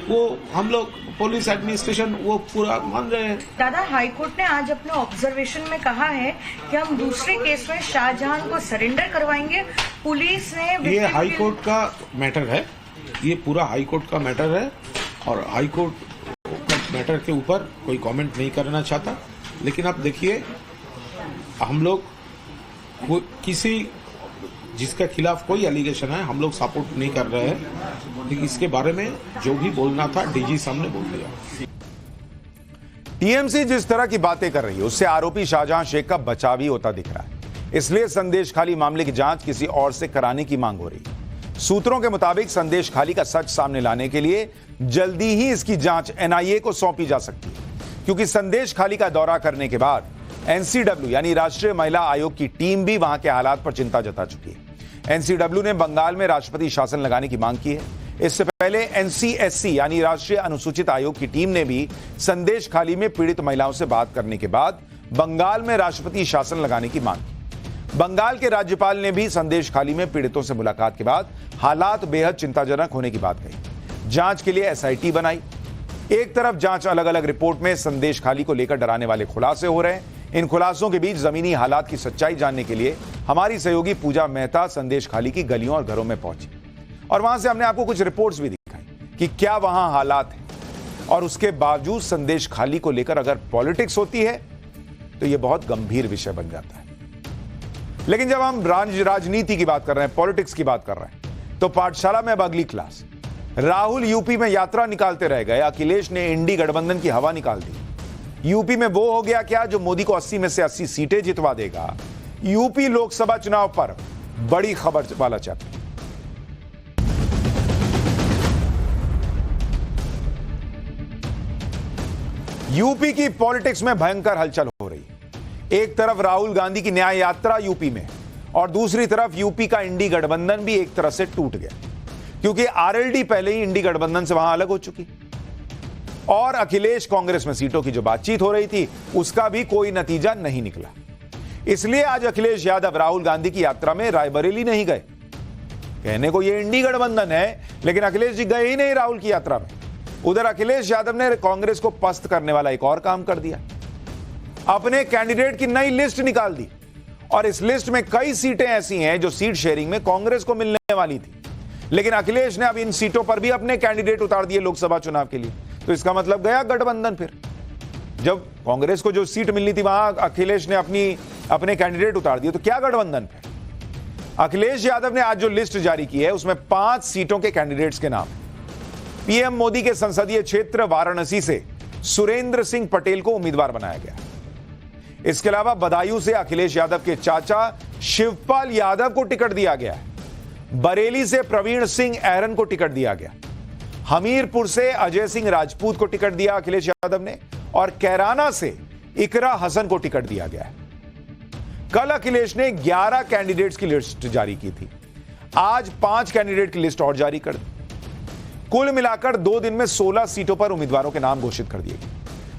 वो हम लोग पुलिस एडमिनिस्ट्रेशन वो पूरा मान रहे हैं। दादा, हाईकोर्ट ने आज अपने ऑब्जर्वेशन में कहा है कि हम दूसरे केस में शाहजहां को सरेंडर करवाएंगे। पुलिस ने ये हाईकोर्ट का मैटर है, ये पूरा हाईकोर्ट का मैटर है और हाईकोर्ट मैटर के ऊपर कोई कमेंट नहीं करना चाहता। लेकिन आप देखिए, हम लोग किसी जिसके खिलाफ कोई एलिगेशन है हम लोग सपोर्ट नहीं कर रहे हैं, लेकिन इसके बारे में जो भी बोलना था डीजी सामने बोल दिया। टीएमसी जिस तरह की बातें कर रही है उससे आरोपी शाहजहां शेख का बचाव ही होता दिख रहा है। इसलिए संदेश खाली मामले की जांच किसी और से कराने की मांग हो रही है। सूत्रों के मुताबिक संदेश खाली का सच सामने लाने के लिए जल्दी ही इसकी जांच एनआईए को सौंपी जा सकती है, क्योंकि संदेश खाली का दौरा करने के बाद एनसीडब्ल्यू यानी राष्ट्रीय महिला आयोग की टीम भी वहां के हालात पर चिंता जता चुकी है। एनसीडब्ल्यू ने बंगाल में राष्ट्रपति शासन लगाने की मांग की है। इससे पहले एनसीएससी यानी राष्ट्रीय अनुसूचित आयोग की टीम ने भी संदेश खाली में पीड़ित महिलाओं से बात करने के बाद बंगाल में राष्ट्रपति शासन लगाने की मांग की। बंगाल के राज्यपाल ने भी संदेश खाली में पीड़ितों से मुलाकात के बाद हालात बेहद चिंताजनक होने की बात कही। जांच के लिए एसआईटी बनाई। एक तरफ जांच अलग अलग रिपोर्ट में संदेश खाली को लेकर डराने वाले खुलासे हो रहे हैं। इन खुलासों के बीच जमीनी हालात की सच्चाई जानने के लिए हमारी सहयोगी पूजा मेहता संदेश खाली की गलियों और घरों में पहुंची और वहां से हमने आपको कुछ रिपोर्ट्स भी दिखाई कि क्या वहां हालात हैं। और उसके बावजूद संदेश खाली को लेकर अगर पॉलिटिक्स होती है तो यह बहुत गंभीर विषय बन जाता है। लेकिन जब हम राजनीति की बात कर रहे हैं, पॉलिटिक्स की बात कर रहे हैं, तो पाठशाला में अब अगली क्लास। राहुल यूपी में यात्रा निकालते रह गए, अखिलेश ने इंडी गठबंधन की हवा निकाल दी। यूपी में वो हो गया क्या जो मोदी को 80 में से 80 सीटें जितवा देगा। यूपी लोकसभा चुनाव पर बड़ी खबर वाला चैप्टर। यूपी की पॉलिटिक्स में भयंकर हलचल हो रही है। एक तरफ राहुल गांधी की न्याय यात्रा यूपी में और दूसरी तरफ यूपी का इंडी गठबंधन भी एक तरह से टूट गया, क्योंकि आरएलडी पहले ही इंडी गठबंधन से वहां अलग हो चुकी और अखिलेश कांग्रेस में सीटों की जो बातचीत हो रही थी उसका भी कोई नतीजा नहीं निकला। इसलिए आज अखिलेश यादव राहुल गांधी की यात्रा में रायबरेली नहीं गए। कहने को ये इंडी गठबंधन है, लेकिन अखिलेश जी गए ही नहीं राहुल की यात्रा में। उधर अखिलेश यादव ने कांग्रेस को पस्त करने वाला एक और काम कर दिया, अपने कैंडिडेट की नई लिस्ट निकाल दी और इस लिस्ट में कई सीटें ऐसी हैं जो सीट शेयरिंग में कांग्रेस को मिलने वाली थी, लेकिन अखिलेश ने अब इन सीटों पर भी अपने कैंडिडेट उतार दिए लोकसभा चुनाव के लिए। तो इसका मतलब गया गठबंधन। फिर जब कांग्रेस को जो सीट मिलनी थी वहां अखिलेश ने अपने कैंडिडेट उतार दिए, तो क्या गठबंधन फिर। अखिलेश यादव ने आज जो लिस्ट जारी की है उसमें 5 सीटों के कैंडिडेट्स के नाम। पीएम मोदी के संसदीय क्षेत्र वाराणसी से सुरेंद्र सिंह पटेल को उम्मीदवार बनाया गया। इसके अलावा बदायूं से अखिलेश यादव के चाचा शिवपाल यादव को टिकट दिया गया है। बरेली से प्रवीण सिंह ऐरन को टिकट दिया गया। हमीरपुर से अजय सिंह राजपूत को टिकट दिया अखिलेश यादव ने और कैराना से इकरा हसन को टिकट दिया गया है। कल अखिलेश ने 11 कैंडिडेट्स की लिस्ट जारी की थी, आज 5 कैंडिडेट की लिस्ट और जारी कर दी। कुल मिलाकर 2 दिन में 16 सीटों पर उम्मीदवारों के नाम घोषित कर दिए गए।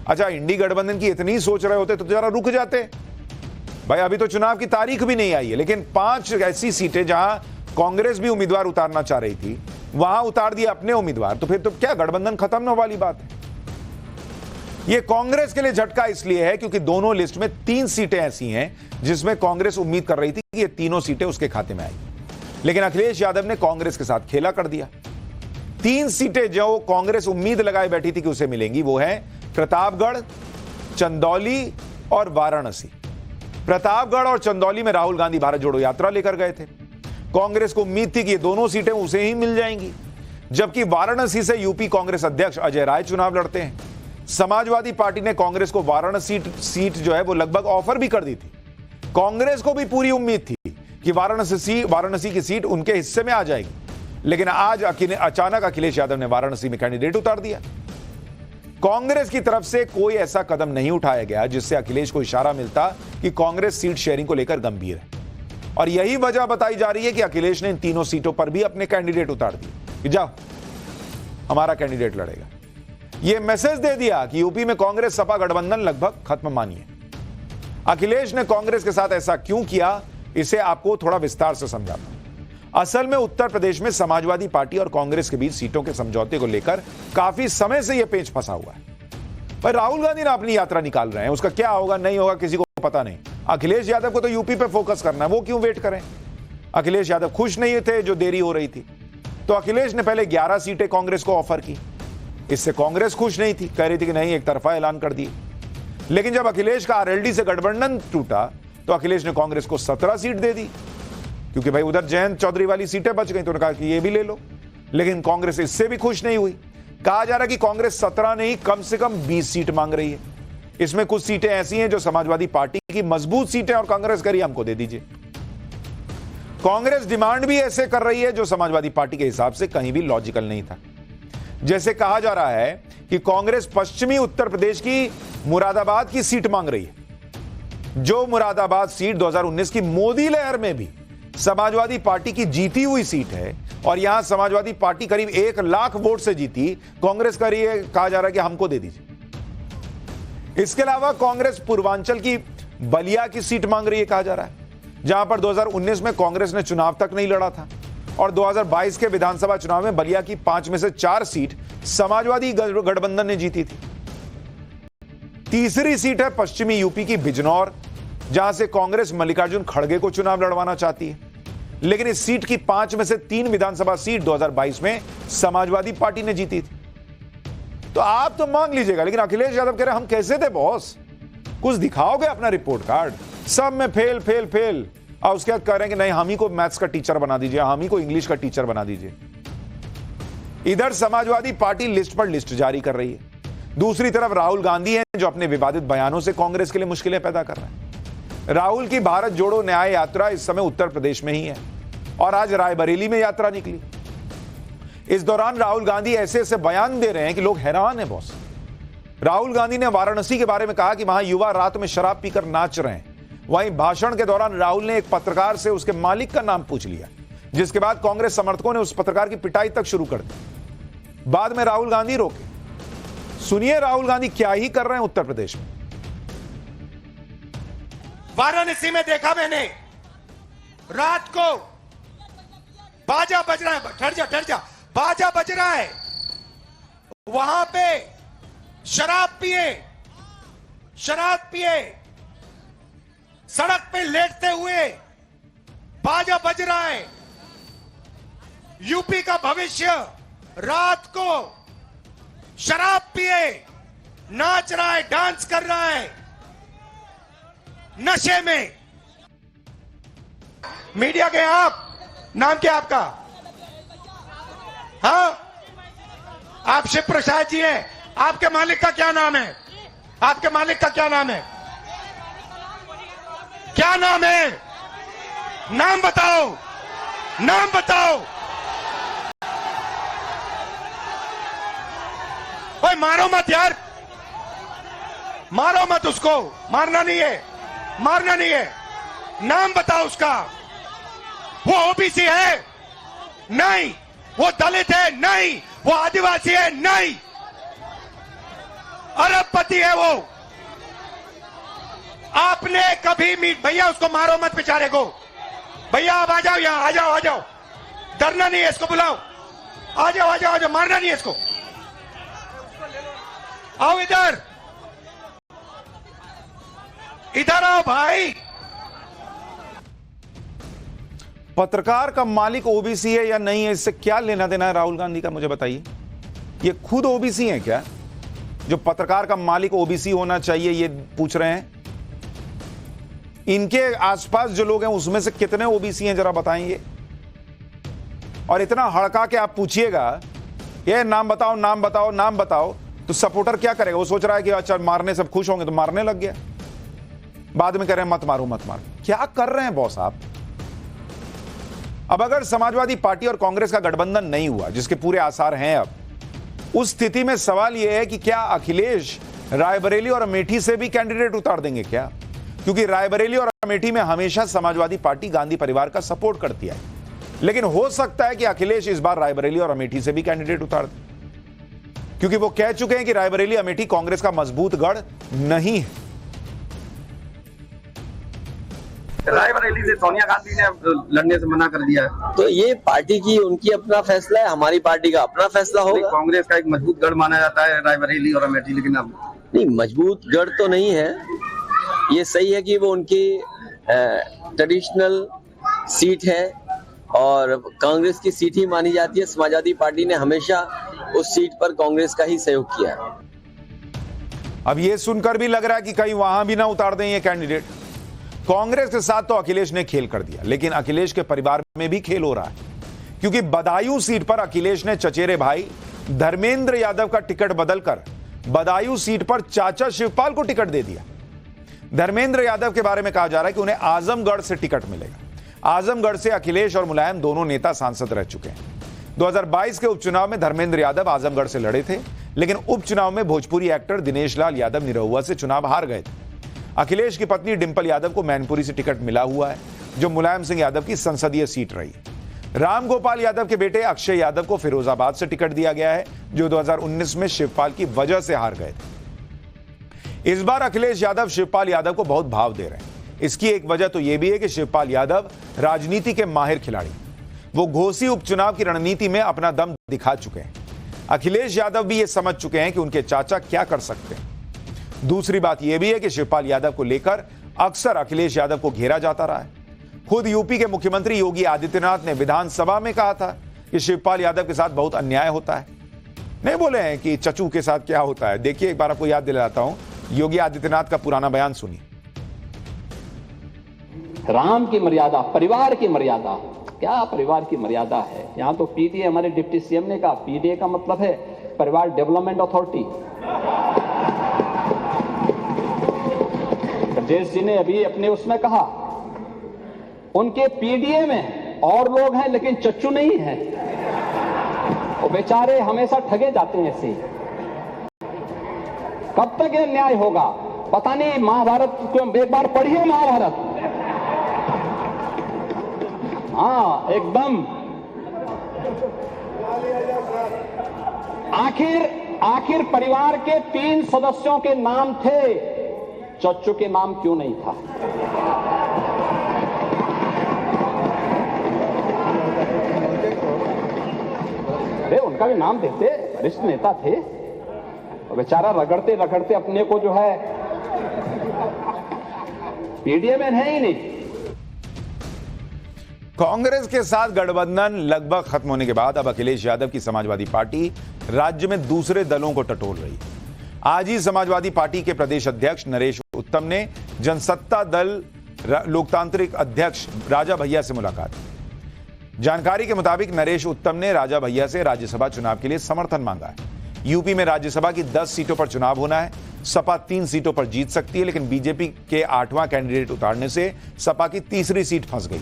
अच्छा, इंडी गठबंधन की इतनी सोच रहे होते तो जरा रुक जाते भाई, अभी तो चुनाव की तारीख भी नहीं आई है। लेकिन 5 ऐसी सीटें जहां कांग्रेस भी उम्मीदवार उतारना चाह रही थी वहां उतार दिए अपने उम्मीदवार, तो फिर तो क्या गठबंधन खत्म होने वाली बात है। यह कांग्रेस के लिए झटका इसलिए है क्योंकि दोनों लिस्ट में 3 सीटें ऐसी हैं जिसमें कांग्रेस उम्मीद कर रही थी कि ये तीनों सीटें उसके खाते में आएंगी, लेकिन अखिलेश यादव ने कांग्रेस के साथ खेला कर दिया। 3 सीटें जो कांग्रेस उम्मीद लगाए बैठी थी कि उसे मिलेंगी वो है प्रतापगढ़, चंदौली और वाराणसी। प्रतापगढ़ और चंदौली में राहुल गांधी भारत जोड़ो यात्रा लेकर गए थे। कांग्रेस को उम्मीद थी कि ये दोनों सीटें उसे ही मिल जाएंगी, जबकि वाराणसी से यूपी कांग्रेस अध्यक्ष अजय राय चुनाव लड़ते हैं। समाजवादी पार्टी ने कांग्रेस को वाराणसी सीट जो है वो लगभग ऑफर भी कर दी थी। कांग्रेस को भी पूरी उम्मीद थी कि वाराणसी की सीट उनके हिस्से में आ जाएगी, लेकिन आज अचानक अखिलेश यादव ने वाराणसी में कैंडिडेट उतार दिया। कांग्रेस की तरफ से कोई ऐसा कदम नहीं उठाया गया जिससे अखिलेश को इशारा मिलता कि कांग्रेस सीट शेयरिंग को लेकर गंभीर है, और यही वजह बताई जा रही है कि अखिलेश ने इन तीनों सीटों पर भी अपने कैंडिडेट उतार दिए कि जाओ हमारा कैंडिडेट लड़ेगा। यह मैसेज दे दिया कि यूपी में कांग्रेस सपा गठबंधन लगभग खत्म मानिए। अखिलेश ने कांग्रेस के साथ ऐसा क्यों किया, इसे आपको थोड़ा विस्तार से समझाता हूं। असल में उत्तर प्रदेश में समाजवादी पार्टी और कांग्रेस के बीच सीटों के समझौते को लेकर काफी समय से यह पेच फंसा हुआ है। पर राहुल गांधी ना अपनी यात्रा निकाल रहे हैं, उसका क्या होगा नहीं होगा किसी को पता नहीं। अखिलेश यादव को तो यूपी पे फोकस करना है, वो क्यों वेट करें। अखिलेश यादव खुश नहीं थे जो देरी हो रही थी, तो अखिलेश ने पहले 11 सीटें कांग्रेस को ऑफर की। इससे कांग्रेस खुश नहीं थी, कह रही थी कि नहीं, एक तरफा ऐलान कर दिए। लेकिन जब अखिलेश का आरएलडी से गठबंधन टूटा तो अखिलेश ने कांग्रेस को 17 सीट दे दी, क्योंकि भाई उधर जयंत चौधरी वाली सीटें बच गई, तो उन्होंने कहा कि ये भी ले लो। लेकिन कांग्रेस इससे भी खुश नहीं हुई। कहा जा रहा है कि कांग्रेस 17 नहीं, कम से कम 20 सीट मांग रही है। इसमें कुछ सीटें ऐसी हैं जो समाजवादी पार्टी की मजबूत सीटें, और कांग्रेस कह रही है हमको दे दीजिए। कांग्रेस डिमांड भी ऐसे कर रही है जो समाजवादी पार्टी के हिसाब से कहीं भी लॉजिकल नहीं था। जैसे कहा जा रहा है कि कांग्रेस पश्चिमी उत्तर प्रदेश की मुरादाबाद की सीट मांग रही है, जो मुरादाबाद सीट 2019 की मोदी लहर में भी समाजवादी पार्टी की जीती हुई सीट है, और यहां समाजवादी पार्टी करीब 1 लाख वोट से जीती। कांग्रेस का ये कहा जा रहा है कि हमको दे दीजिए। इसके अलावा कांग्रेस पूर्वांचल की बलिया की सीट मांग रही है, कहा जा रहा है, जहां पर 2019 में कांग्रेस ने चुनाव तक नहीं लड़ा था, और 2022 के विधानसभा चुनाव में बलिया की 5 में से 4 सीट समाजवादी गठबंधन ने जीती थी। तीसरी सीट है पश्चिमी यूपी की बिजनौर, जहां से कांग्रेस मल्लिकार्जुन खड़गे को चुनाव लड़वाना चाहती है। लेकिन इस सीट की 5 में से 3 विधानसभा सीट 2022 में समाजवादी पार्टी ने जीती थी। तो आप तो मांग लीजिएगा, लेकिन अखिलेश यादव कह रहे हम कैसे थे बॉस, कुछ दिखाओगे अपना रिपोर्ट कार्ड। सब में फेल फेल फेल, और उसके बाद कह रहे हैं कि नहीं, हम ही को मैथ्स का टीचर बना दीजिए, हम ही को इंग्लिश का टीचर बना दीजिए। इधर समाजवादी पार्टी लिस्ट पर लिस्ट जारी कर रही है, दूसरी तरफ राहुल गांधी हैं जो अपने विवादित बयानों से कांग्रेस के लिए मुश्किलें पैदा कर रहे हैं। राहुल की भारत जोड़ो न्याय यात्रा इस समय उत्तर प्रदेश में ही है, और आज रायबरेली में यात्रा निकली। इस दौरान राहुल गांधी ऐसे ऐसे बयान दे रहे हैं कि लोग हैरान हैं बॉस। राहुल गांधी ने वाराणसी के बारे में कहा कि वहां युवा रात में शराब पीकर नाच रहे हैं। वहीं भाषण के दौरान राहुल ने एक पत्रकार से उसके मालिक का नाम पूछ लिया, जिसके बाद कांग्रेस समर्थकों ने उस पत्रकार की पिटाई तक शुरू कर दी। बाद में राहुल गांधी रोके। सुनिए राहुल गांधी क्या ही कर रहे हैं उत्तर प्रदेश में। वाराणसी में देखा मैंने, रात को बाजा बज रहा है, ठहर जा, बाजा बज रहा है, वहां पे शराब पिए सड़क पे लेटते हुए बाजा बज रहा है। यूपी का भविष्य रात को शराब पिए नाच रहा है, डांस कर रहा है नशे में। मीडिया के आप, नाम क्या आपका? हाँ, आप शिव प्रसाद जी हैं। आपके मालिक का क्या नाम है? आपके मालिक का क्या नाम है? क्या नाम है? नाम बताओ, नाम बताओ। ओए मारो मत यार, मारो मत उसको, मारना नहीं है, मारना नहीं है। नाम बताओ उसका। वो ओबीसी है? नहीं। वो दलित है? नहीं। वो आदिवासी है? नहीं। अरबपति है वो। आपने कभी भैया उसको मारो मत बेचारे को। भैया आप आ जाओ यहां, आ जाओ। डरना नहीं है, इसको बुलाओ। आ जाओ, मारना नहीं है इसको। आओ इधर आओ भाई। पत्रकार का मालिक ओबीसी है या नहीं है, इससे क्या लेना देना है राहुल गांधी का, मुझे बताइए। ये खुद ओबीसी हैं क्या, जो पत्रकार का मालिक ओबीसी होना चाहिए ये पूछ रहे हैं? इनके आसपास जो लोग हैं उसमें से कितने ओबीसी हैं जरा बताएंगे। और इतना हड़का के आप पूछिएगा ये नाम बताओ, नाम बताओ, नाम बताओ, तो सपोर्टर क्या करेगा? वो सोच रहा है कि अच्छा मारने सब खुश होंगे, तो मारने लग गया। बाद में कह रहे हैं मत मारो, मत मारो। क्या कर रहे हैं बॉस आप? अब अगर समाजवादी पार्टी और कांग्रेस का गठबंधन नहीं हुआ, जिसके पूरे आसार हैं अब, उस स्थिति में सवाल यह है कि क्या अखिलेश रायबरेली और अमेठी से भी कैंडिडेट उतार देंगे क्या? क्योंकि रायबरेली और अमेठी में हमेशा समाजवादी पार्टी गांधी परिवार का सपोर्ट करती है। लेकिन हो सकता है कि अखिलेश इस बार रायबरेली और अमेठी से भी कैंडिडेट उतार दे, क्योंकि वो कह चुके हैं कि रायबरेली अमेठी कांग्रेस का मजबूत गढ़ नहीं है। रायबरेली से सोनिया गांधी ने लड़ने से मना कर दिया है। तो ये पार्टी की उनकी अपना फैसला है, हमारी पार्टी का अपना फैसला होगा। कांग्रेस का एक मजबूत गढ़ माना जाता है रायबरेली और अमेठी, लेकिन अब नहीं, मजबूत गढ़ तो नहीं है। ये सही है कि वो उनकी ट्रेडिशनल सीट है और कांग्रेस की सीट ही मानी जाती है। समाजवादी पार्टी ने हमेशा उस सीट पर कांग्रेस का ही सहयोग किया है। अब ये सुनकर भी लग रहा है कि कहीं वहां भी ना उतार दें ये कैंडिडेट। कांग्रेस के साथ तो अखिलेश ने खेल कर दिया, लेकिन अखिलेश के परिवार में भी खेल हो रहा है, क्योंकि बदायूं सीट पर अखिलेश ने चचेरे भाई धर्मेंद्र यादव का टिकट बदलकर बदायूं सीट पर चाचा शिवपाल को टिकट दे दिया। धर्मेंद्र यादव के बारे में कहा जा रहा है कि उन्हें आजमगढ़ से टिकट मिलेगा। आजमगढ़ से अखिलेश और मुलायम दोनों नेता सांसद रह चुके हैं। 2022 के उपचुनाव में धर्मेंद्र यादव आजमगढ़ से लड़े थे, लेकिन उपचुनाव में भोजपुरी एक्टर दिनेश लाल यादव निरहुआ से चुनाव हार गए थे। अखिलेश की पत्नी डिंपल यादव को मैनपुरी से टिकट मिला हुआ है, जो मुलायम सिंह यादव की संसदीय सीट रही है। रामगोपाल यादव के बेटे अक्षय यादव को फिरोजाबाद से टिकट दिया गया है, जो 2019 में शिवपाल की वजह से हार गए थे। इस बार अखिलेश यादव शिवपाल यादव को बहुत भाव दे रहे हैं। इसकी एक वजह तो यह भी है कि शिवपाल यादव राजनीति के माहिर खिलाड़ी, वो घोसी उपचुनाव की रणनीति में अपना दम दिखा चुके हैं। अखिलेश यादव भी ये समझ चुके हैं कि उनके चाचा क्या कर सकते हैं। दूसरी बात यह भी है कि शिवपाल यादव को लेकर अक्सर अखिलेश यादव को घेरा जाता रहा है। खुद यूपी के मुख्यमंत्री योगी आदित्यनाथ ने विधानसभा में कहा था कि शिवपाल यादव के साथ बहुत अन्याय होता है। नहीं बोले हैं कि चचू के साथ क्या होता है। देखिए, एक बार आपको याद दिलाता हूं, योगी आदित्यनाथ का पुराना बयान सुनिए। राम की मर्यादा, परिवार की मर्यादा, क्या परिवार की मर्यादा है? यहां तो पीडीए, हमारे डिप्टी सीएम ने कहा, पीडीए का मतलब है परिवार डेवलपमेंट अथॉरिटी। ब्रजेश जी ने अभी अपने उसमें कहा, उनके पीडीए में और लोग हैं लेकिन चच्चू नहीं है। वो बेचारे हमेशा ठगे जाते हैं ऐसे। कब तक ये न्याय होगा पता नहीं। महाभारत को एक बार पढ़िए, महाभारत। हाँ, एकदम। आखिर परिवार के 3 सदस्यों के नाम थे, चच्चू के नाम क्यों नहीं था? अरे उनका भी नाम देते, वरिष्ठ नेता थे। बेचारा रगड़ते रगड़ते अपने को जो है पीडीए में है ही नहीं। कांग्रेस के साथ गठबंधन लगभग खत्म होने के बाद अब अखिलेश यादव की समाजवादी पार्टी राज्य में दूसरे दलों को टटोल रही है। आज ही समाजवादी पार्टी के प्रदेश अध्यक्ष नरेश उत्तम ने जनसत्ता दल लोकतांत्रिक अध्यक्ष राजा भैया से मुलाकात की। जानकारी के मुताबिक नरेश उत्तम ने राजा भैया से राज्यसभा चुनाव के लिए समर्थन मांगा है। यूपी में राज्यसभा की 10 सीटों पर चुनाव होना है। सपा 3 सीटों पर जीत सकती है, लेकिन बीजेपी के 8वां कैंडिडेट उतारने से सपा की तीसरी सीट फंस गई।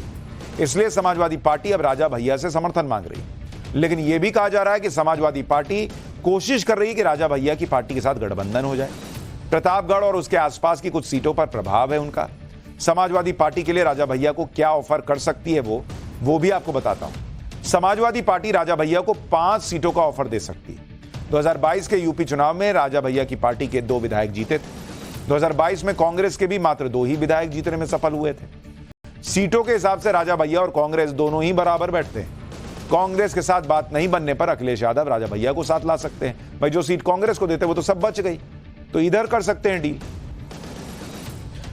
इसलिए समाजवादी पार्टी अब राजा भैया से समर्थन मांग रही है। लेकिन यह भी कहा जा रहा है कि समाजवादी पार्टी कोशिश कर रही है कि राजा भैया की पार्टी के साथ गठबंधन हो जाए। प्रतापगढ़ और उसके आसपास की कुछ सीटों पर प्रभाव है उनका। समाजवादी पार्टी के लिए राजा भैया को क्या ऑफर कर सकती है वो भी आपको बताता हूं। समाजवादी पार्टी राजा भैया को 5 सीटों का ऑफर दे सकती है। 2022 के यूपी चुनाव में राजा भैया की पार्टी के 2 विधायक जीते थे। 2022 में कांग्रेस के भी मात्र 2 ही विधायक जीतने में सफल हुए थे। सीटों के हिसाब से राजा भैया और कांग्रेस दोनों ही बराबर बैठते हैं। कांग्रेस के साथ बात नहीं बनने पर अखिलेश यादव राजा भैया को साथ ला सकते हैं। भाई, जो सीट कांग्रेस को देते वो तो सब बच गई, तो इधर कर सकते हैं डील।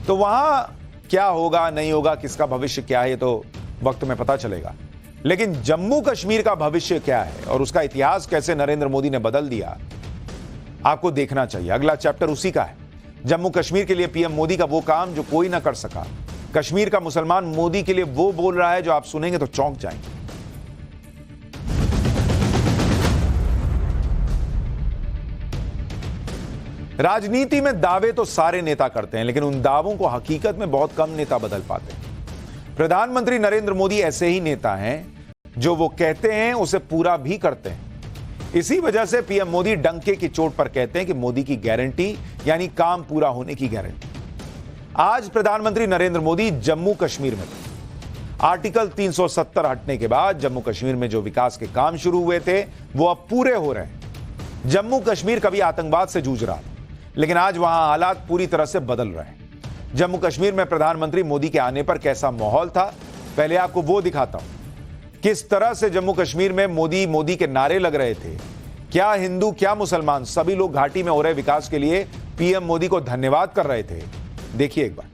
तो वहां क्या होगा नहीं होगा, किसका भविष्य क्या है, ये तो वक्त में पता चलेगा। लेकिन जम्मू कश्मीर का भविष्य क्या है और उसका इतिहास कैसे नरेंद्र मोदी ने बदल दिया, आपको देखना चाहिए। अगला चैप्टर उसी का है। जम्मू कश्मीर के लिए पीएम मोदी का वो काम जो कोई ना कर सका। कश्मीर का मुसलमान मोदी के लिए वो बोल रहा है जो आप सुनेंगे तो चौंक जाएंगे। राजनीति में दावे तो सारे नेता करते हैं, लेकिन उन दावों को हकीकत में बहुत कम नेता बदल पाते हैं। प्रधानमंत्री नरेंद्र मोदी ऐसे ही नेता हैं जो वो कहते हैं उसे पूरा भी करते हैं। इसी वजह से पीएम मोदी डंके की चोट पर कहते हैं कि मोदी की गारंटी यानी काम पूरा होने की गारंटी। आज प्रधानमंत्री नरेंद्र मोदी जम्मू कश्मीर में थे। आर्टिकल 370 हटने के बाद जम्मू कश्मीर में जो विकास के काम शुरू हुए थे वो अब पूरे हो रहे हैं। जम्मू कश्मीर कभी आतंकवाद से जूझ रहा था, लेकिन आज वहां हालात पूरी तरह से बदल रहे हैं। जम्मू कश्मीर में प्रधानमंत्री मोदी के आने पर कैसा माहौल था, पहले आपको वो दिखाता हूं। किस तरह से जम्मू कश्मीर में मोदी मोदी के नारे लग रहे थे। क्या हिंदू क्या मुसलमान सभी लोग घाटी में हो रहे विकास के लिए पीएम मोदी को धन्यवाद कर रहे थे। देखिए एक बार।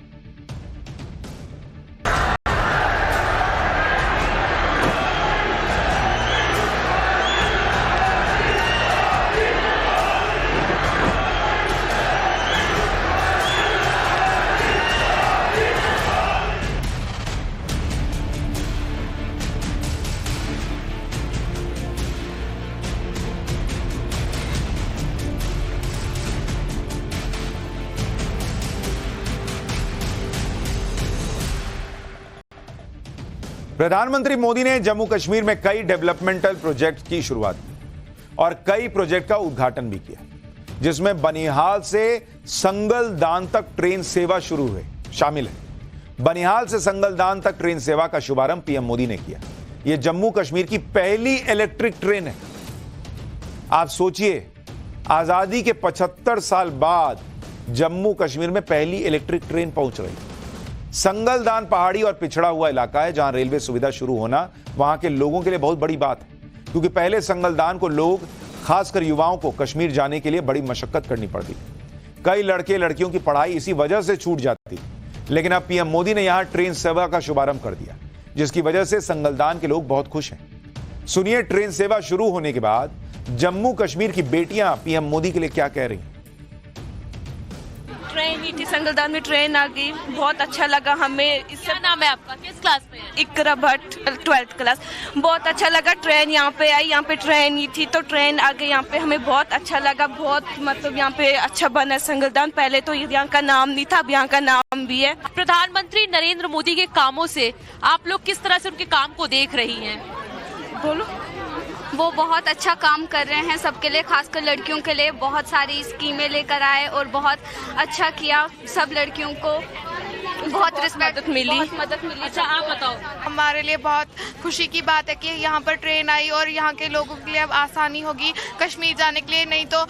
प्रधानमंत्री मोदी ने जम्मू कश्मीर में कई डेवलपमेंटल प्रोजेक्ट की शुरुआत की और कई प्रोजेक्ट का उद्घाटन भी किया, जिसमें बनिहाल से संगलदान तक ट्रेन सेवा शुरू हुए शामिल है। बनिहाल से संगलदान तक ट्रेन सेवा का शुभारंभ पीएम मोदी ने किया। यह जम्मू कश्मीर की पहली इलेक्ट्रिक ट्रेन है। आप सोचिए, आजादी के 75 साल बाद जम्मू कश्मीर में पहली इलेक्ट्रिक ट्रेन पहुंच रही है। संगलदान पहाड़ी और पिछड़ा हुआ इलाका है, जहां रेलवे सुविधा शुरू होना वहां के लोगों के लिए बहुत बड़ी बात है, क्योंकि पहले संगलदान को लोग, खासकर युवाओं को कश्मीर जाने के लिए बड़ी मशक्कत करनी पड़ती थी। कई लड़के लड़कियों की पढ़ाई इसी वजह से छूट जाती थी। लेकिन अब पीएम मोदी ने यहां ट्रेन सेवा का शुभारंभ कर दिया, जिसकी वजह से संगलदान के लोग बहुत खुश हैं। सुनिए ट्रेन सेवा शुरू होने के बाद जम्मू कश्मीर की बेटियां पीएम मोदी के लिए क्या कह रही हैं। ट्रेन ही थी, संगलदान में ट्रेन आ गई, बहुत अच्छा लगा हमें। क्या नाम है आपका, किस क्लास में है? इकरा भट्ट, 12th क्लास। बहुत अच्छा लगा, ट्रेन यहाँ पे आई, यहाँ पे ट्रेन ही थी तो ट्रेन आ गई यहाँ पे, हमें बहुत अच्छा लगा। बहुत मतलब यहाँ पे अच्छा बना संगलदान, पहले तो यहाँ का नाम नहीं था, अब यहाँ का नाम भी है। प्रधानमंत्री नरेंद्र मोदी के कामों से आप लोग किस तरह से उनके काम को देख रही हैं? बोलो। वो बहुत अच्छा काम कर रहे हैं सबके लिए, खासकर लड़कियों के लिए बहुत सारी स्कीमें लेकर आए और बहुत अच्छा किया। सब लड़कियों को बहुत रिस्पेक्ट मिली, मदद मिली। अच्छा आप बताओ। हमारे लिए बहुत खुशी की बात है कि यहाँ पर ट्रेन आई और यहाँ के लोगों के लिए अब आसानी होगी कश्मीर जाने के लिए। नहीं तो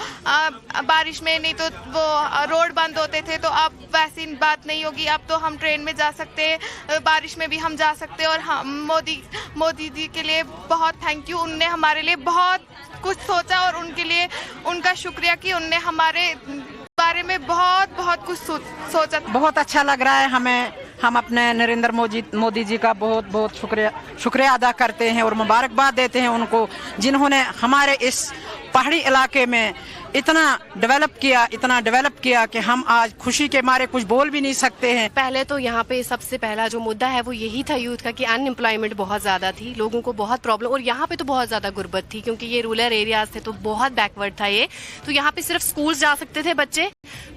बारिश में नहीं तो वो रोड बंद होते थे, तो अब वैसी बात नहीं होगी। अब तो हम ट्रेन में जा सकते हैं, बारिश में भी हम जा सकते हैं। और हम मोदी जी के लिए बहुत थैंक यू, उनने हमारे लिए बहुत कुछ सोचा और उनके लिए उनका शुक्रिया कि उनने हमारे बारे में बहुत कुछ सोचा। बहुत अच्छा लग रहा है हमें। हम अपने नरेंद्र मोदी जी का बहुत शुक्रिया अदा करते हैं और मुबारकबाद देते हैं उनको, जिन्होंने हमारे इस पहाड़ी इलाके में इतना डेवलप किया कि हम आज खुशी के मारे कुछ बोल भी नहीं सकते हैं। पहले तो यहाँ पे सबसे पहला जो मुद्दा है वो यही था यूथ का, कि अनएम्प्लॉयमेंट बहुत ज्यादा थी, लोगों को बहुत प्रॉब्लम, और यहाँ पे तो बहुत ज्यादा गुर्बत थी क्योंकि ये रूरल एरियाज थे तो बहुत बैकवर्ड था ये। तो यहाँ पे सिर्फ स्कूल जा सकते थे बच्चे,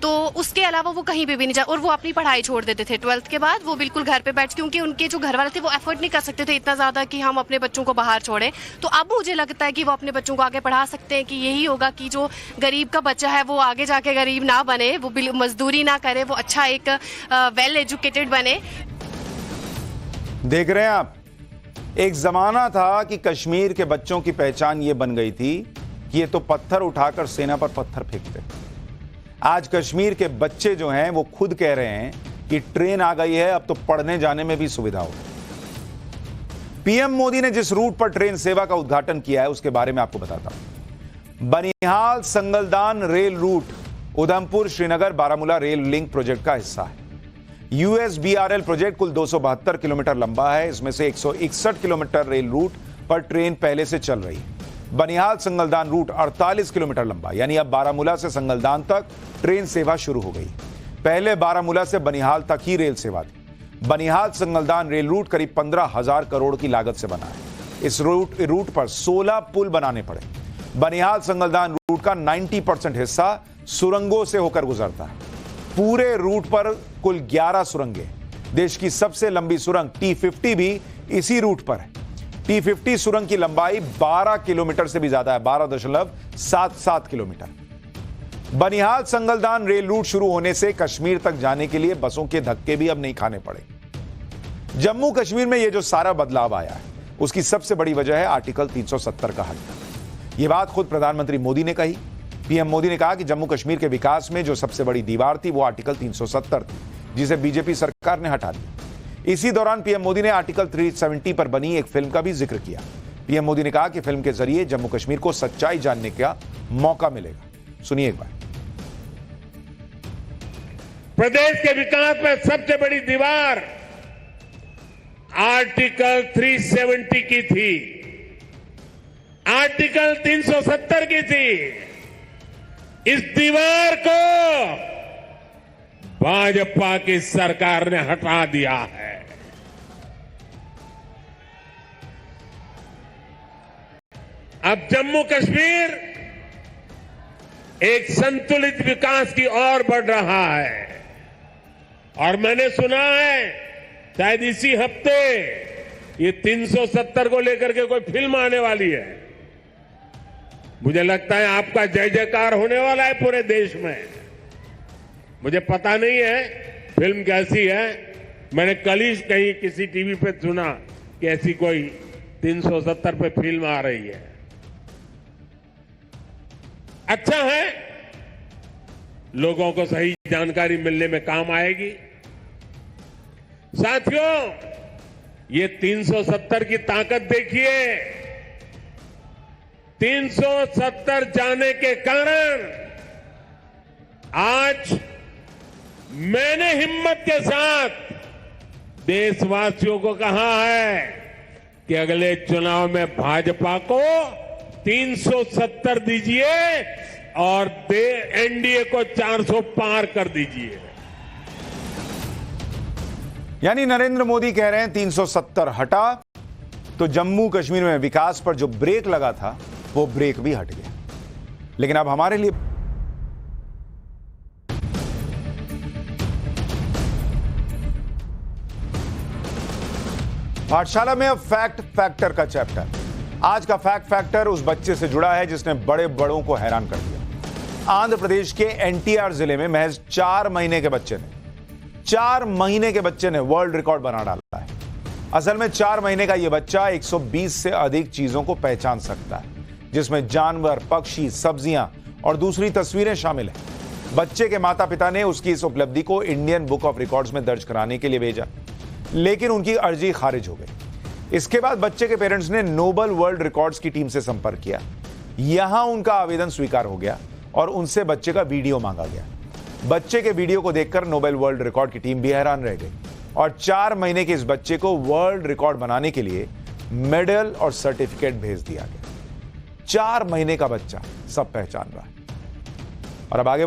तो उसके अलावा वो कहीं पे भी नहीं जा, और वो अपनी पढ़ाई छोड़ देते थे। 12th के बाद वो बिल्कुल घर पे बैठ, क्योंकि उनके जो घर वाले थे वो एफर्ट नहीं कर सकते थे इतना ज्यादा कि हम अपने बच्चों को बाहर छोड़ें। तो अब मुझे लगता है कि वो अपने बच्चों को आगे पढ़ा सकते हैं, कि यही होगा कि जो गरीब का बच्चा है वो आगे जाके गरीब ना बने, वो मजदूरी ना करे, वो अच्छा एक वेल एजुकेटेड बने। देख रहे हैं आप, एक जमाना था कि कश्मीर के बच्चों की पहचान ये बन गई थी कि ये तो पत्थर उठाकर सेना पर पत्थर फेंकते। आज कश्मीर के बच्चे जो हैं वो खुद कह रहे हैं कि ट्रेन आ गई है, अब तो पढ़ने जाने में भी सुविधा हो। पीएम मोदी ने जिस रूट पर ट्रेन सेवा का उद्घाटन किया है उसके बारे में आपको बताता हूं। Banihal Sangaldan rail route Udhampur Srinagar Baramulla rail link project का हिस्सा है। USBRL प्रोजेक्ट कुल 272 किलोमीटर लंबा है। इसमें से 161 किलोमीटर रेल रूट पर ट्रेन पहले से चल रही है। बनिहाल संगलदान रूट 48 किलोमीटर लंबा, यानी अब बारामूला से संगलदान तक ट्रेन सेवा शुरू हो गई। पहले बारामूला से बनिहाल तक ही रेल सेवा थी। बनिहाल संगलदान रेल रूट करीब 15,000 करोड़ की लागत से बना है। इस रूट पर 16 पुल बनाने पड़े। बनिहाल संगलदान रूट का 90% हिस्सा सुरंगों से होकर गुजरता है। पूरे रूट पर कुल 11 सुरंगें। देश की सबसे लंबी सुरंग T50 भी इसी रूट पर है। T50 सुरंग की लंबाई 12 किलोमीटर से भी ज्यादा है, 12.77 kilometre. Banihal Sangaldan rail route शुरू होने से कश्मीर तक जाने के लिए बसों के धक्के भी अब नहीं खाने पड़े। जम्मू कश्मीर में यह जो सारा बदलाव आया है उसकी सबसे बड़ी वजह है आर्टिकल 370 का हटना। यह बात खुद प्रधानमंत्री मोदी ने कही। पीएम मोदी ने कहा कि जम्मू कश्मीर के विकास में जो सबसे बड़ी दीवार थी वो आर्टिकल 370 थी, जिसे बीजेपी सरकार ने हटा दिया। इसी दौरान पीएम मोदी ने आर्टिकल 370 पर बनी एक फिल्म का भी जिक्र किया। पीएम मोदी ने कहा कि फिल्म के जरिए जम्मू कश्मीर को सच्चाई जानने का मौका मिलेगा। सुनिए एक बार। प्रदेश के विकास में सबसे बड़ी दीवार आर्टिकल 370 की थी, आर्टिकल 370 की थी। इस दीवार को भाजपा की सरकार ने हटा दिया है। अब जम्मू कश्मीर एक संतुलित विकास की ओर बढ़ रहा है। और मैंने सुना है शायद इसी हफ्ते ये 370 को लेकर के कोई फिल्म आने वाली है। मुझे लगता है आपका जय जयकार होने वाला है पूरे देश में। मुझे पता नहीं है फिल्म कैसी है। मैंने कल ही कहीं किसी टीवी पे सुना कि ऐसी कोई 370 पे फिल्म आ रही है। अच्छा है, लोगों को सही जानकारी मिलने में काम आएगी। साथियों, ये 370 की ताकत देखिए। 370 जाने के कारण आज मैंने हिम्मत के साथ देशवासियों को कहा है कि अगले चुनाव में भाजपा को 370 दीजिए और एनडीए को 400 पार कर दीजिए। यानी नरेंद्र मोदी कह रहे हैं 370 हटा तो जम्मू कश्मीर में विकास पर जो ब्रेक लगा था वो ब्रेक भी हट गया। लेकिन अब हमारे लिए पाठशाला में अब फैक्ट फैक्टर का चैप्टर। आज का फैक्ट फैक्टर उस बच्चे से जुड़ा है जिसने बड़े बड़ों को हैरान कर दिया। आंध्र प्रदेश के एनटीआर जिले में महज 4 महीने के बच्चे ने वर्ल्ड रिकॉर्ड बना डाला है। असल में 4 महीने का यह बच्चा 120 से अधिक चीजों को पहचान सकता है, जिसमें जानवर, पक्षी, सब्जियां और दूसरी तस्वीरें शामिल हैं। बच्चे के माता पिता ने उसकी इस उपलब्धि को इंडियन बुक ऑफ रिकॉर्ड्स में दर्ज कराने के लिए भेजा, लेकिन उनकी अर्जी खारिज हो गई। इसके बाद बच्चे के पेरेंट्स ने नोबल वर्ल्ड रिकॉर्ड्स की टीम से संपर्क किया। यहां उनका आवेदन स्वीकार हो गया और उनसे बच्चे का वीडियो मांगा गया। बच्चे के वीडियो को देखकर नोबेल वर्ल्ड रिकॉर्ड की टीम भी हैरान रह गई और 4 महीने के इस बच्चे को वर्ल्ड रिकॉर्ड बनाने के लिए मेडल और सर्टिफिकेट भेज दिया गया। 4 महीने का बच्चा सब पहचान रहा है। और अब आगे